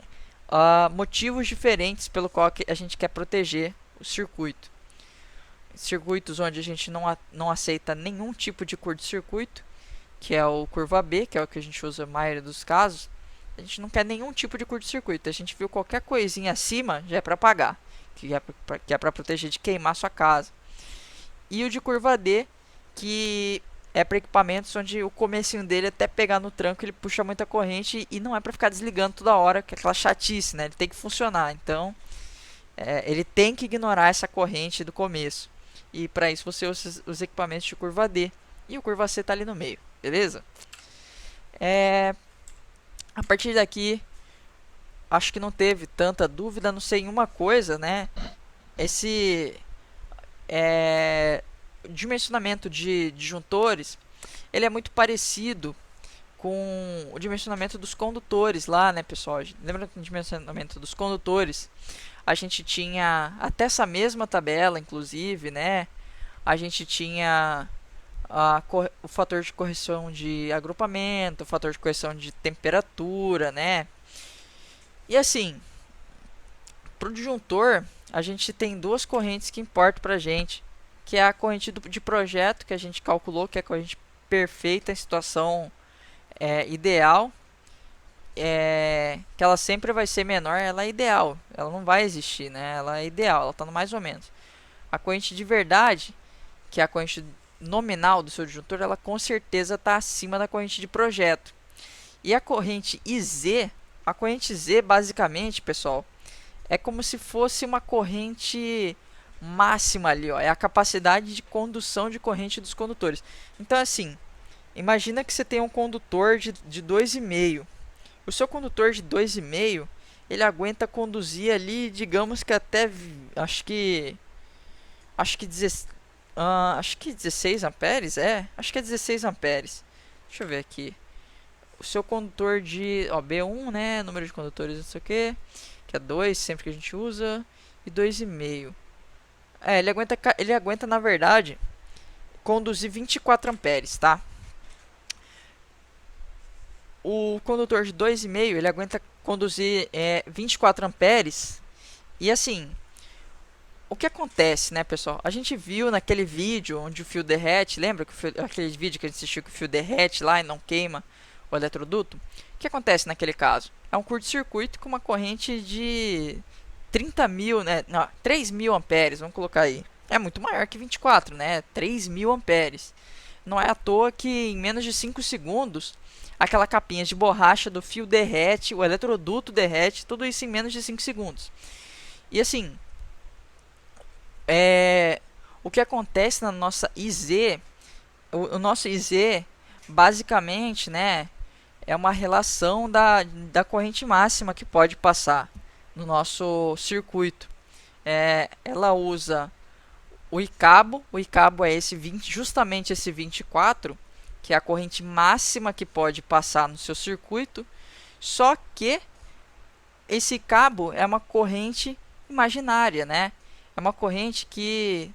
motivos diferentes pelo qual a gente quer proteger o circuito. Circuitos onde a gente não aceita nenhum tipo de curto-circuito, que é o curva B, que é o que a gente usa na maioria dos casos. A gente não quer nenhum tipo de curto-circuito. A gente viu qualquer coisinha acima, já é para apagar, que é para proteger de queimar sua casa. E o de curva D, que é para equipamentos onde o comecinho dele até pegar no tranco ele puxa muita corrente e não é para ficar desligando toda hora, que é aquela chatice, né? Ele tem que funcionar, então ele tem que ignorar essa corrente do começo. E para isso você usa os equipamentos de curva D e o curva C está ali no meio, beleza? A partir daqui, acho que não teve tanta dúvida, não sei em uma coisa, né? Esse dimensionamento de disjuntores, ele é muito parecido com o dimensionamento dos condutores lá, né, pessoal? Lembra que no dimensionamento dos condutores a gente tinha até essa mesma tabela, inclusive, né? A gente tinha o fator de correção de agrupamento, o fator de correção de temperatura, né? E assim, para o disjuntor, a gente tem duas correntes que importam para a gente, que é a corrente de projeto, que a gente calculou, que é a corrente perfeita em situação ideal, que ela sempre vai ser menor, ela é ideal, ela não vai existir, né? Ela é ideal, ela está no mais ou menos. A corrente de verdade, que é a corrente nominal do seu disjuntor, ela com certeza está acima da corrente de projeto. E a corrente Z basicamente, pessoal, é como se fosse uma corrente máxima ali, ó, é a capacidade de condução de corrente dos condutores. Então, assim, imagina que você tem um condutor de 2,5. O seu condutor de 2,5, ele aguenta conduzir ali, digamos que até, acho que 16 amperes, acho que é 16 amperes. Deixa eu ver aqui. O seu condutor de B1, né, número de condutores, não sei o que é 2, sempre que a gente usa, e 2,5. Ele aguenta, na verdade, conduzir 24 amperes, tá? O condutor de 2,5, ele aguenta conduzir 24 amperes. E assim, o que acontece, né, pessoal? A gente viu naquele vídeo onde o fio derrete, lembra aquele vídeo que a gente assistiu que o fio derrete lá e não queima o eletroduto? O que acontece naquele caso? É um curto-circuito com uma corrente de 30.000, né? Não, 3.000 amperes, vamos colocar aí. É muito maior que 24, né? 3.000 amperes. Não é à toa que em menos de 5 segundos, aquela capinha de borracha do fio derrete, o eletroduto derrete, tudo isso em menos de 5 segundos. E assim, o que acontece na nossa IZ, o nosso IZ, basicamente, né, é uma relação da corrente máxima que pode passar no nosso circuito. Ela usa o ICABO é justamente esse 24, que é a corrente máxima que pode passar no seu circuito, só que esse cabo é uma corrente imaginária, né? É uma corrente que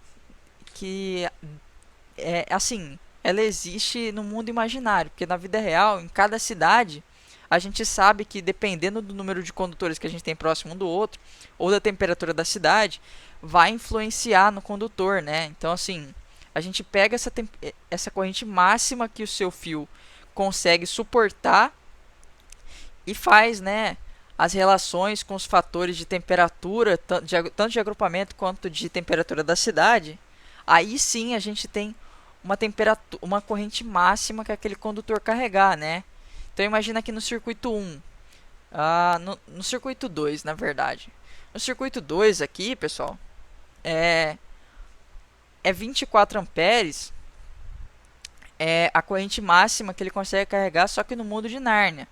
assim, ela existe no mundo imaginário, porque na vida real, em cada cidade, a gente sabe que dependendo do número de condutores que a gente tem próximo um do outro, ou da temperatura da cidade, vai influenciar no condutor, né? Então, assim, a gente pega essa corrente máxima que o seu fio consegue suportar e faz, né, as relações com os fatores de temperatura, tanto de agrupamento quanto de temperatura da cidade. Aí sim a gente tem uma temperatura, uma corrente máxima que aquele condutor carregar, né? Então imagina aqui no circuito 1, no circuito 2, na verdade. No circuito 2 aqui, pessoal, é 24 amperes, é a corrente máxima que ele consegue carregar, só que no mundo de Nárnia.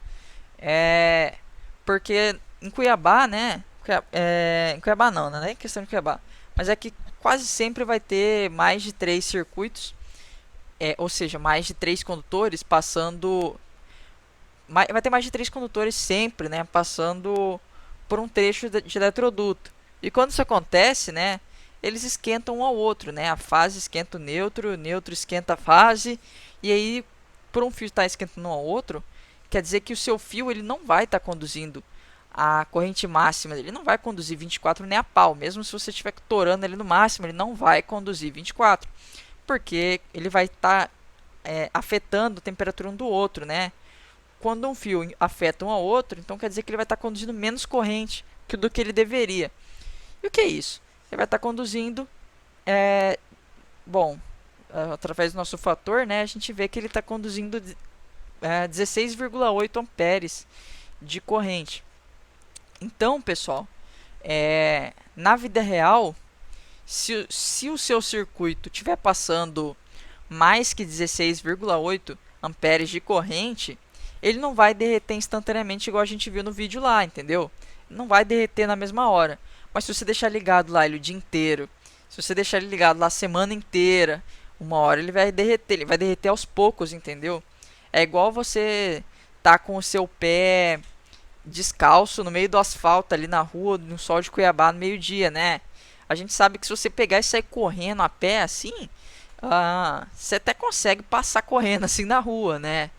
Porque em Cuiabá, né? Em Cuiabá não, não é questão de Cuiabá, mas é que quase sempre vai ter mais de 3 circuitos, ou seja, mais de 3 condutores passando. Vai ter mais de 3 condutores sempre, né? Passando por um trecho de eletroduto. E quando isso acontece, né? Eles esquentam um ao outro, né? A fase esquenta o neutro esquenta a fase. E aí, por um fio estar esquentando um ao outro, quer dizer que o seu fio ele não vai estar conduzindo a corrente máxima, ele não vai conduzir 24 nem a pau. Mesmo se você estiver torando ele no máximo, ele não vai conduzir 24. Porque ele vai estar afetando a temperatura um do outro, né? Quando um fio afeta um ao outro, então quer dizer que ele vai estar conduzindo menos corrente do que ele deveria. E o que é isso? Ele vai estar conduzindo, através do nosso fator, né, a gente vê que ele está conduzindo 16,8 amperes de corrente. Então, pessoal, na vida real, se o seu circuito estiver passando mais que 16,8 amperes de corrente, ele não vai derreter instantaneamente igual a gente viu no vídeo lá, entendeu? Não vai derreter na mesma hora. Mas se você deixar ligado lá ele o dia inteiro, se você deixar ele ligado lá a semana inteira, uma hora ele vai derreter aos poucos, entendeu? É igual você tá com o seu pé descalço no meio do asfalto ali na rua, no sol de Cuiabá no meio-dia, né? A gente sabe que se você pegar e sair correndo a pé assim, você até consegue passar correndo assim na rua, né?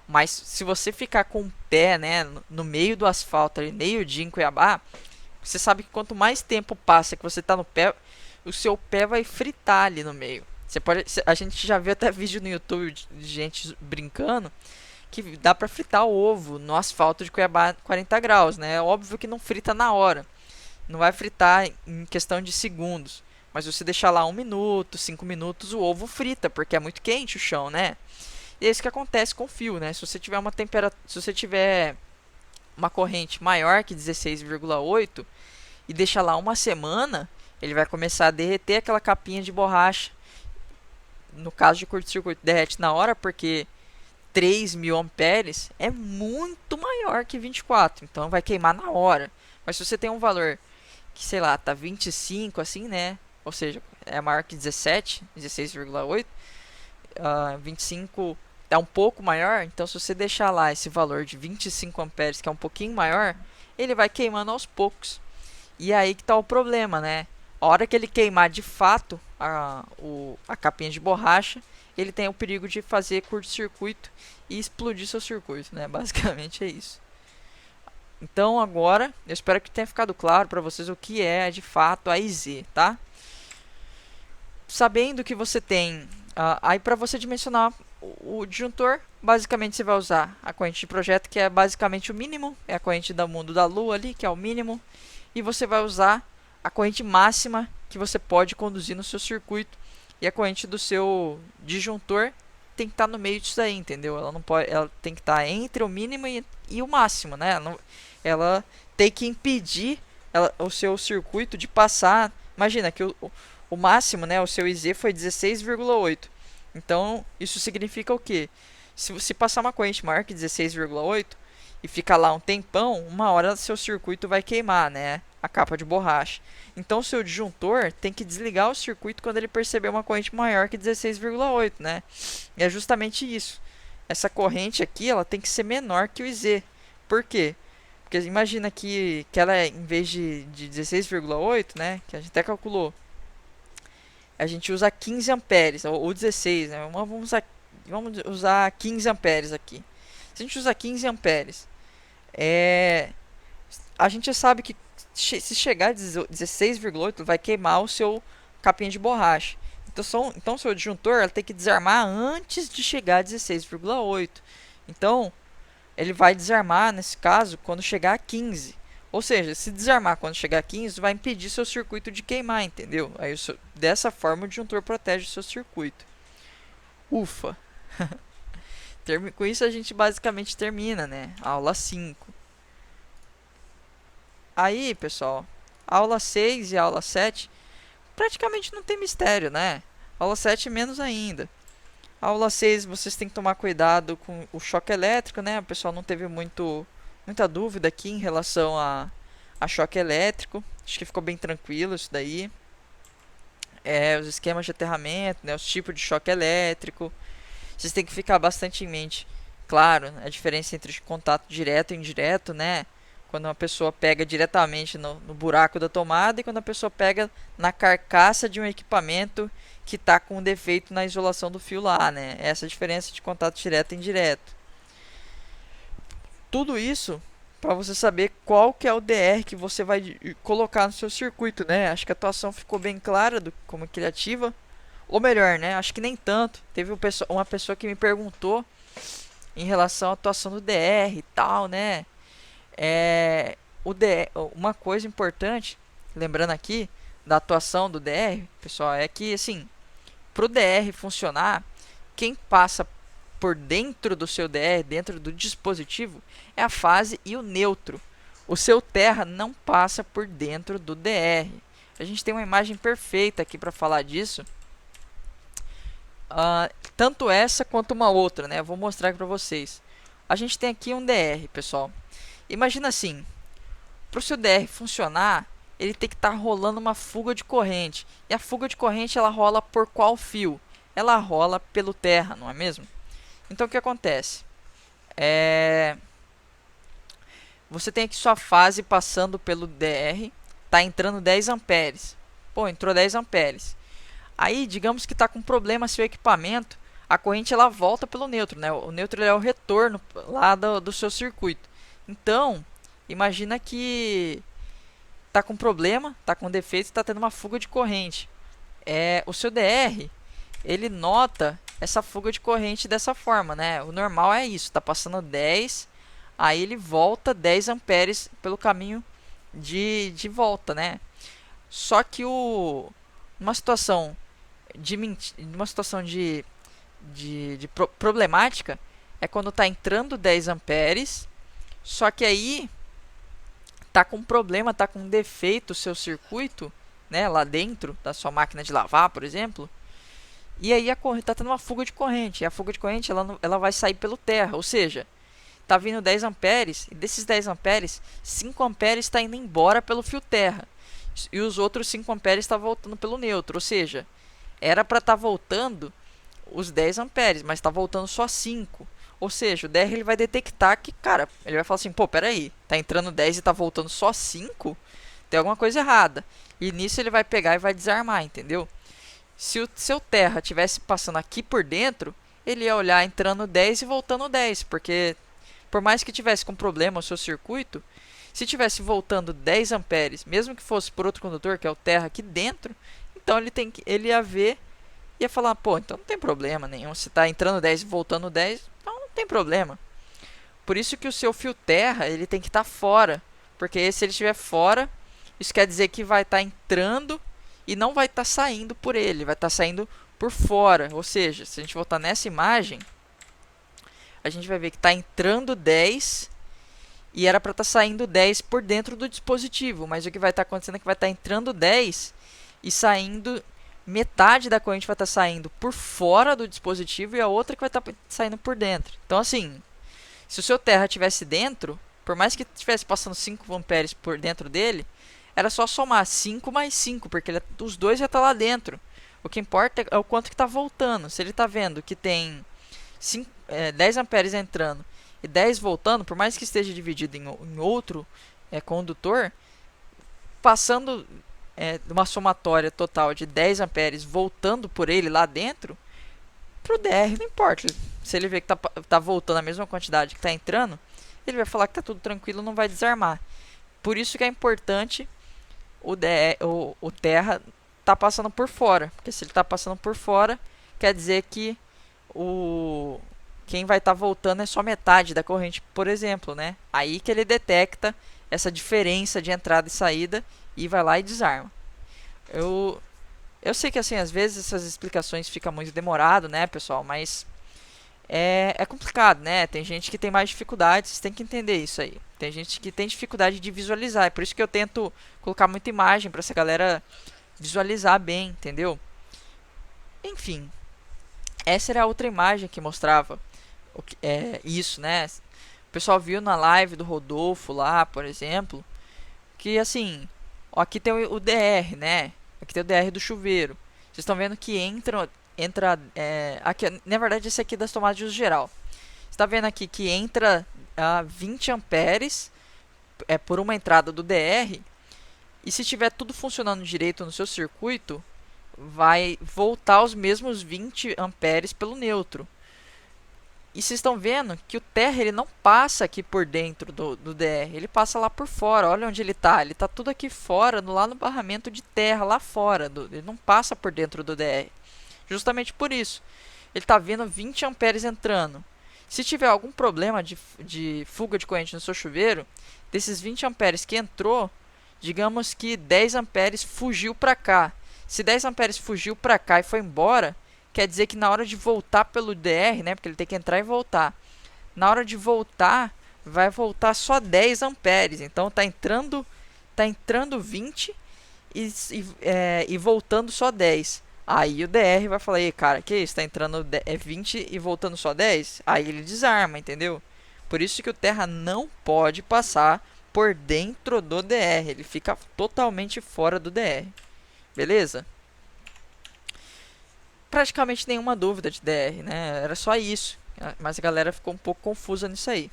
Mas se você ficar com o pé, né, no meio do asfalto ali, meio-dia em Cuiabá, você sabe que quanto mais tempo passa que você está no pé, o seu pé vai fritar ali no meio. A gente já viu até vídeo no YouTube de gente brincando que dá para fritar o ovo no asfalto de Cuiabá 40 graus, né? É óbvio que não frita na hora, não vai fritar em questão de segundos, mas você deixar lá 1 minuto, 5 minutos, o ovo frita, porque é muito quente o chão, né? E é isso que acontece com o fio, né? Se você tiver uma corrente maior que 16,8 e deixar lá uma semana, ele vai começar a derreter aquela capinha de borracha. No caso de curto-circuito, derrete na hora, porque 3.000 amperes é muito maior que 24, então vai queimar na hora. Mas se você tem um valor que, sei lá, tá 25 assim, né? Ou seja, é maior que 17, 16,8, 25 é um pouco maior, então se você deixar lá esse valor de 25 amperes, que é um pouquinho maior, ele vai queimando aos poucos. E aí que está o problema, né? A hora que ele queimar de fato a capinha de borracha, ele tem o perigo de fazer curto-circuito e explodir seu circuito, né? Basicamente é isso. Então agora, eu espero que tenha ficado claro para vocês o que é de fato a IZ, tá? Sabendo que você tem, aí para você dimensionar o disjuntor, basicamente você vai usar a corrente de projeto, que é basicamente o mínimo, é a corrente do mundo da lua ali, que é o mínimo, e você vai usar a corrente máxima que você pode conduzir no seu circuito, e a corrente do seu disjuntor tem que estar no meio disso aí, entendeu? Ela não pode, ela tem que estar entre o mínimo e o máximo, né? Ela tem que impedir o seu circuito de passar. Imagina que o máximo, né, o seu IZ foi 16,8. Então, isso significa o quê? Se passar uma corrente maior que 16,8 e ficar lá um tempão, uma hora seu circuito vai queimar, né? A capa de borracha. Então, o seu disjuntor tem que desligar o circuito quando ele perceber uma corrente maior que 16,8, né? E é justamente isso. Essa corrente aqui, ela tem que ser menor que o IZ. Por quê? Porque imagina que ela, em vez de 16,8, né? Que a gente até calculou, a gente usa 15 amperes, ou 16, né? Vamos usar 15 amperes aqui. Se a gente usar 15 amperes, a gente já sabe que se chegar a 16,8 vai queimar o seu capinha de borracha. Então seu disjuntor ela tem que desarmar antes de chegar a 16,8. Então ele vai desarmar nesse caso quando chegar a 15. Ou seja, se desarmar quando chegar a 15 vai impedir seu circuito de queimar, entendeu? Aí dessa forma o disjuntor protege o seu circuito. Ufa! Com isso a gente basicamente termina, né? A aula 5. Aí, pessoal, a aula 6 e a aula 7 praticamente não tem mistério, né? A aula 7 menos ainda. A aula 6 vocês têm que tomar cuidado com o choque elétrico, né? O pessoal não teve muita dúvida aqui em relação a choque elétrico. Acho que ficou bem tranquilo isso daí. Os esquemas de aterramento, né? Os tipos de choque elétrico. Vocês têm que ficar bastante em mente. Claro, a diferença entre contato direto e indireto, né? Quando uma pessoa pega diretamente no buraco da tomada e quando a pessoa pega na carcaça de um equipamento que está com um defeito na isolação do fio lá, né? Essa é a diferença de contato direto e indireto. Tudo isso para você saber qual que é o DR que você vai colocar no seu circuito, né? Acho que a atuação ficou bem clara do como que ele ativa. Ou melhor, né? Acho que nem tanto. Teve uma pessoa que me perguntou em relação à atuação do DR e tal, né? Uma coisa importante, lembrando aqui da atuação do DR, pessoal, é que assim, para o DR funcionar, quem passa por dentro do seu DR, dentro do dispositivo, é a fase e o neutro. O seu terra não passa por dentro do DR. A gente tem uma imagem perfeita aqui para falar disso. Tanto essa quanto uma outra, né? Eu vou mostrar aqui para vocês. A gente tem aqui um DR, pessoal. Imagina assim, para o seu DR funcionar, ele tem que estar rolando uma fuga de corrente. E a fuga de corrente ela rola por qual fio? Ela rola pelo terra, não é mesmo? Então o que acontece? Você tem aqui sua fase passando pelo DR, está entrando 10 amperes. Pô, entrou 10 amperes. Aí, digamos que está com problema seu equipamento, a corrente ela volta pelo neutro, né? O neutro é o retorno lá do seu circuito. Então, imagina que está com problema, está com defeito, está tendo uma fuga de corrente. O seu DR, ele nota essa fuga de corrente dessa forma, né? O normal é isso, está passando 10, aí ele volta 10 amperes pelo caminho de volta, né? Só que numa situação problemática é quando está entrando 10 amperes, só que aí tá com problema, tá com um defeito o seu circuito, né, lá dentro da sua máquina de lavar, por exemplo. E aí tá tendo uma fuga de corrente. E a fuga de corrente ela vai sair pelo terra, ou seja, tá vindo 10 amperes e desses 10 amperes, 5 amperes está indo embora pelo fio terra. E os outros 5 amperes está voltando pelo neutro, ou seja, era para estar voltando os 10 amperes, mas está voltando só 5. Ou seja, o DR ele vai detectar que, cara, ele vai falar assim, pô, peraí, tá entrando 10 e tá voltando só 5? Tem alguma coisa errada. E nisso ele vai pegar e vai desarmar, entendeu? Se o seu terra tivesse passando aqui por dentro, ele ia olhar entrando 10 e voltando 10, porque por mais que tivesse com problema o seu circuito, se tivesse voltando 10 amperes, mesmo que fosse por outro condutor, que é o terra aqui dentro, então ele ia ver e ia falar, pô, então não tem problema nenhum, se está entrando 10 e voltando 10, então não tem problema. Por isso que o seu fio terra ele tem que estar fora, porque se ele estiver fora, isso quer dizer que vai estar entrando e não vai estar saindo por ele, vai estar saindo por fora. Ou seja, se a gente voltar nessa imagem, a gente vai ver que está entrando 10 e era para estar saindo 10 por dentro do dispositivo, mas o que vai estar acontecendo é que vai estar entrando 10 e saindo, metade da corrente vai estar saindo por fora do dispositivo e a outra que vai estar saindo por dentro. Então assim, se o seu terra estivesse dentro, por mais que estivesse passando 5 amperes por dentro dele, era só somar 5 mais 5, porque os dois já estão lá dentro. O que importa é o quanto que está voltando. Se ele está vendo que tem 10 amperes entrando e 10 voltando, por mais que esteja dividido em outro condutor, passando uma somatória total de 10 amperes voltando por ele lá dentro, para o DR não importa. Se ele vê que está voltando a mesma quantidade que está entrando, ele vai falar que está tudo tranquilo, não vai desarmar. Por isso que é importante o terra tá passando por fora, porque se ele está passando por fora, quer dizer que quem vai estar voltando é só metade da corrente, por exemplo, né? Aí que ele detecta essa diferença de entrada e saída e vai lá e desarma. Eu sei que assim, às vezes essas explicações ficam muito demorado, né, pessoal, mas é complicado, né? Tem gente que tem mais dificuldade, vocês têm que entender isso aí. Tem gente que tem dificuldade de visualizar, é por isso que eu tento colocar muita imagem para essa galera visualizar bem, entendeu? Enfim, essa era a outra imagem que mostrava isso, né? O pessoal viu na live do Rodolfo lá, por exemplo, que assim, ó, aqui tem o DR, né? Aqui tem o DR do chuveiro. Vocês estão vendo que aqui, na verdade esse aqui é das tomadas de uso geral. Você está vendo aqui que entra 20 amperes por uma entrada do DR, e se tiver tudo funcionando direito no seu circuito, vai voltar os mesmos 20 amperes pelo neutro. E vocês estão vendo que o terra ele não passa aqui por dentro do DR, ele passa lá por fora. Olha onde ele está. Ele está tudo aqui fora, lá no barramento de terra, lá fora. Ele não passa por dentro do DR. Justamente por isso. Ele está vendo 20 amperes entrando. Se tiver algum problema de fuga de corrente no seu chuveiro, desses 20 amperes que entrou, digamos que 10 amperes fugiu para cá. Se 10 amperes fugiu para cá e foi embora, quer dizer que na hora de voltar pelo DR, né, porque ele tem que entrar e voltar, na hora de voltar, vai voltar só 10 amperes. Então tá entrando 20 e voltando só 10. Aí o DR vai falar: "Ei, cara, que isso? Tá entrando 20 e voltando só 10?" Aí ele desarma, entendeu? Por isso que o Terra não pode passar por dentro do DR. Ele fica totalmente fora do DR. Beleza? Praticamente nenhuma dúvida de DR, né? Era só isso. Mas a galera ficou um pouco confusa nisso aí.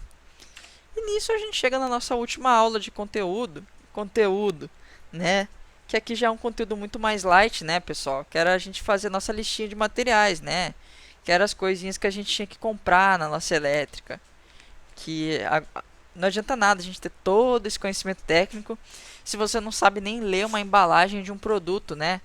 E nisso a gente chega na nossa última aula de conteúdo. Conteúdo, né? Que aqui já é um conteúdo muito mais light, né, pessoal? Que era a gente fazer nossa listinha de materiais, né? Que eram as coisinhas que a gente tinha que comprar na nossa elétrica. Não adianta nada a gente ter todo esse conhecimento técnico se você não sabe nem ler uma embalagem de um produto, né?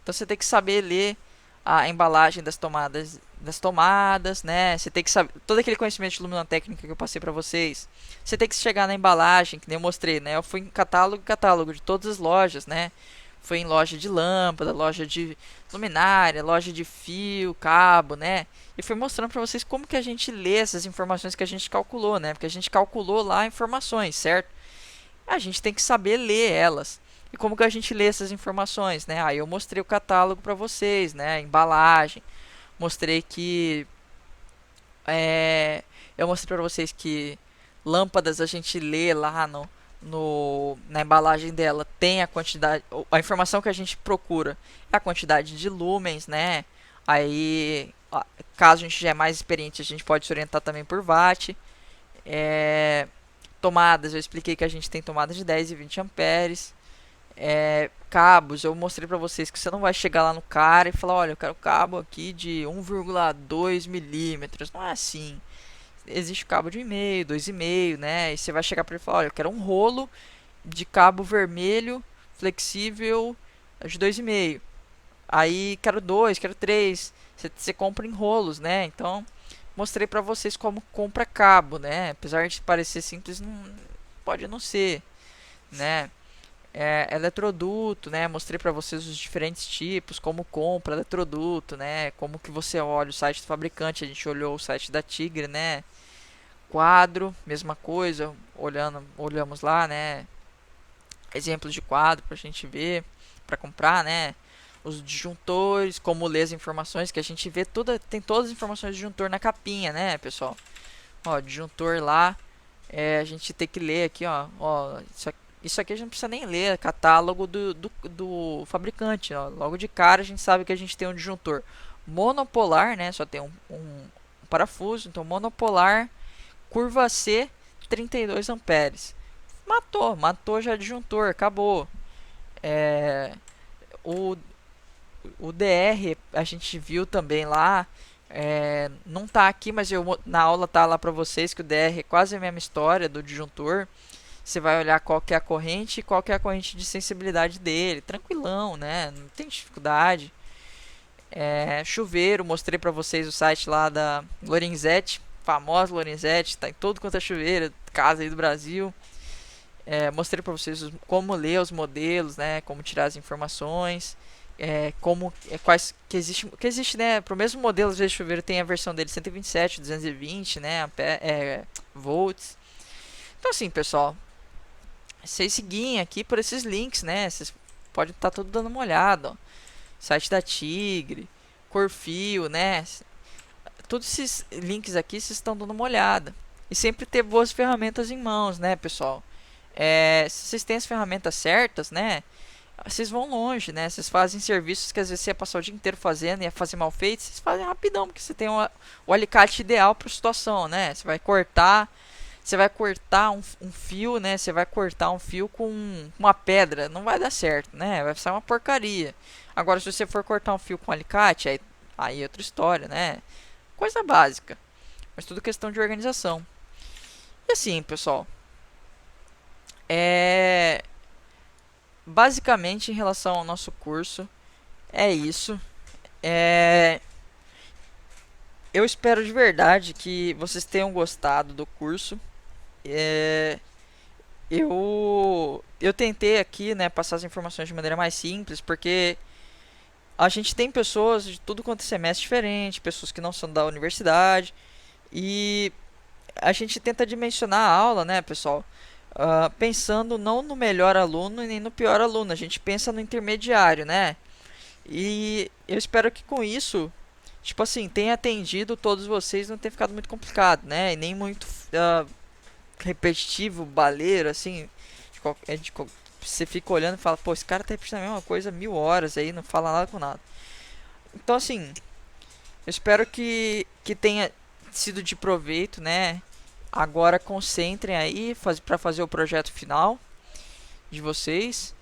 Então você tem que saber ler a embalagem das tomadas, né? Você tem que saber todo aquele conhecimento de luminotécnica que eu passei para vocês. Você tem que chegar na embalagem, que nem eu mostrei, né? Eu fui em catálogo de todas as lojas, né? Foi em loja de lâmpada, loja de luminária, loja de fio, cabo, né? E fui mostrando para vocês como que a gente lê essas informações que a gente calculou, né? Porque a gente calculou lá informações, certo? A gente tem que saber ler elas. E como que a gente lê essas informações, né? Aí eu mostrei o catálogo para vocês, né? A embalagem. Mostrei que eu mostrei para vocês que lâmpadas a gente lê lá na embalagem dela, tem a quantidade, a informação que a gente procura é a quantidade de lumens, né? Aí, caso a gente já é mais experiente, a gente pode se orientar também por watt. Tomadas, eu expliquei que a gente tem tomadas de 10 e 20 amperes. Cabos, eu mostrei pra vocês que você não vai chegar lá no cara e falar: olha, eu quero cabo aqui de 1,2 milímetros. Não é assim. Existe cabo de 1,5, 2,5, né? E você vai chegar para ele e falar: olha, eu quero um rolo de cabo vermelho flexível de 2,5. Aí quero 2, quero 3. Você compra em rolos, né? Então mostrei para vocês como compra cabo, né? Apesar de parecer simples, não pode não ser, né? Eletroduto, né? Mostrei para vocês os diferentes tipos, como compra eletroduto, né? Como que você olha o site do fabricante. A gente olhou o site da Tigre, né? Quadro, mesma coisa, olhamos lá, né? Exemplos de quadro pra gente ver, para comprar, né? Os disjuntores, como ler as informações que a gente vê, tem todas as informações do disjuntor na capinha, né, pessoal? Ó, disjuntor lá, a gente tem que ler aqui, ó, isso aqui a gente não precisa nem ler, é catálogo do fabricante, ó. Logo de cara a gente sabe que a gente tem um disjuntor monopolar, né? Só tem um parafuso, então monopolar, curva C, 32 amperes. Matou já disjuntor, acabou. O, o DR a gente viu também lá. Não tá aqui, mas na aula tá lá pra vocês que o DR é quase a mesma história do disjuntor. Você vai olhar qual que é a corrente e qual que é a corrente de sensibilidade dele. Tranquilão, né? Não tem dificuldade. Chuveiro, mostrei pra vocês o site lá da Lorenzetti, famosa Lorenzetti, tá em todo quanto é chuveiro, casa aí do Brasil. Mostrei pra vocês como ler os modelos, né? Como tirar as informações. quais que existe, né, para o mesmo modelo de chuveiro tem a versão dele 127, 220, né, volts. Então assim, pessoal, vocês seguirem aqui por esses links, né, vocês podem estar tudo dando uma olhada, ó. Site da Tigre, Corfio, né, todos esses links aqui vocês estão dando uma olhada. E sempre ter boas ferramentas em mãos, né, pessoal. Se vocês têm as ferramentas certas, né, vocês vão longe, né? Vocês fazem serviços que às vezes você ia passar o dia inteiro fazendo e ia fazer mal feito, vocês fazem rapidão, porque você tem o alicate ideal para a situação, né? Você vai cortar um fio, né? Você vai cortar um fio com uma pedra, não vai dar certo, né? Vai ser uma porcaria. Agora, se você for cortar um fio com alicate, aí é outra história, né? Coisa básica, mas tudo questão de organização. E assim, pessoal, basicamente em relação ao nosso curso, é isso. É, eu espero de verdade que vocês tenham gostado do curso. É, eu tentei aqui, né, passar as informações de maneira mais simples, porque a gente tem pessoas de tudo quanto é semestre diferente, pessoas que não são da universidade, e a gente tenta dimensionar a aula, né, pessoal? Pensando não no melhor aluno e nem no pior aluno, a gente pensa no intermediário, né? E eu espero que com isso, tipo assim, tenha atendido todos vocês, não tenha ficado muito complicado, né? E nem muito repetitivo, baleiro, assim. Você fica olhando e fala, pô, esse cara tá repetindo a mesma coisa 1000 horas aí, não fala nada com nada. Então, assim, eu espero que tenha sido de proveito, né? Agora concentrem aí para fazer o projeto final de vocês.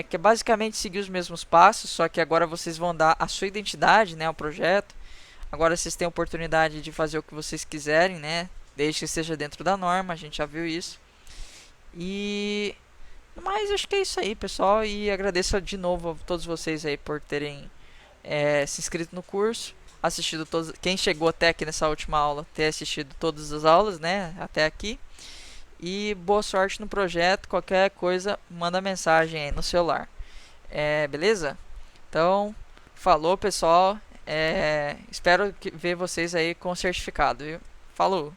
Que é basicamente seguir os mesmos passos, só que agora vocês vão dar a sua identidade, né, ao projeto. Agora vocês têm a oportunidade de fazer o que vocês quiserem, né, desde que seja dentro da norma, a gente já viu isso. E mas acho que é isso aí, pessoal, e agradeço de novo a todos vocês aí por terem se inscrito no curso, assistido todos, quem chegou até aqui nessa última aula, ter assistido todas as aulas, né, até aqui. E boa sorte no projeto. Qualquer coisa, manda mensagem aí no celular. Beleza? Então, falou, pessoal. Espero ver vocês aí com o certificado, viu? Falou!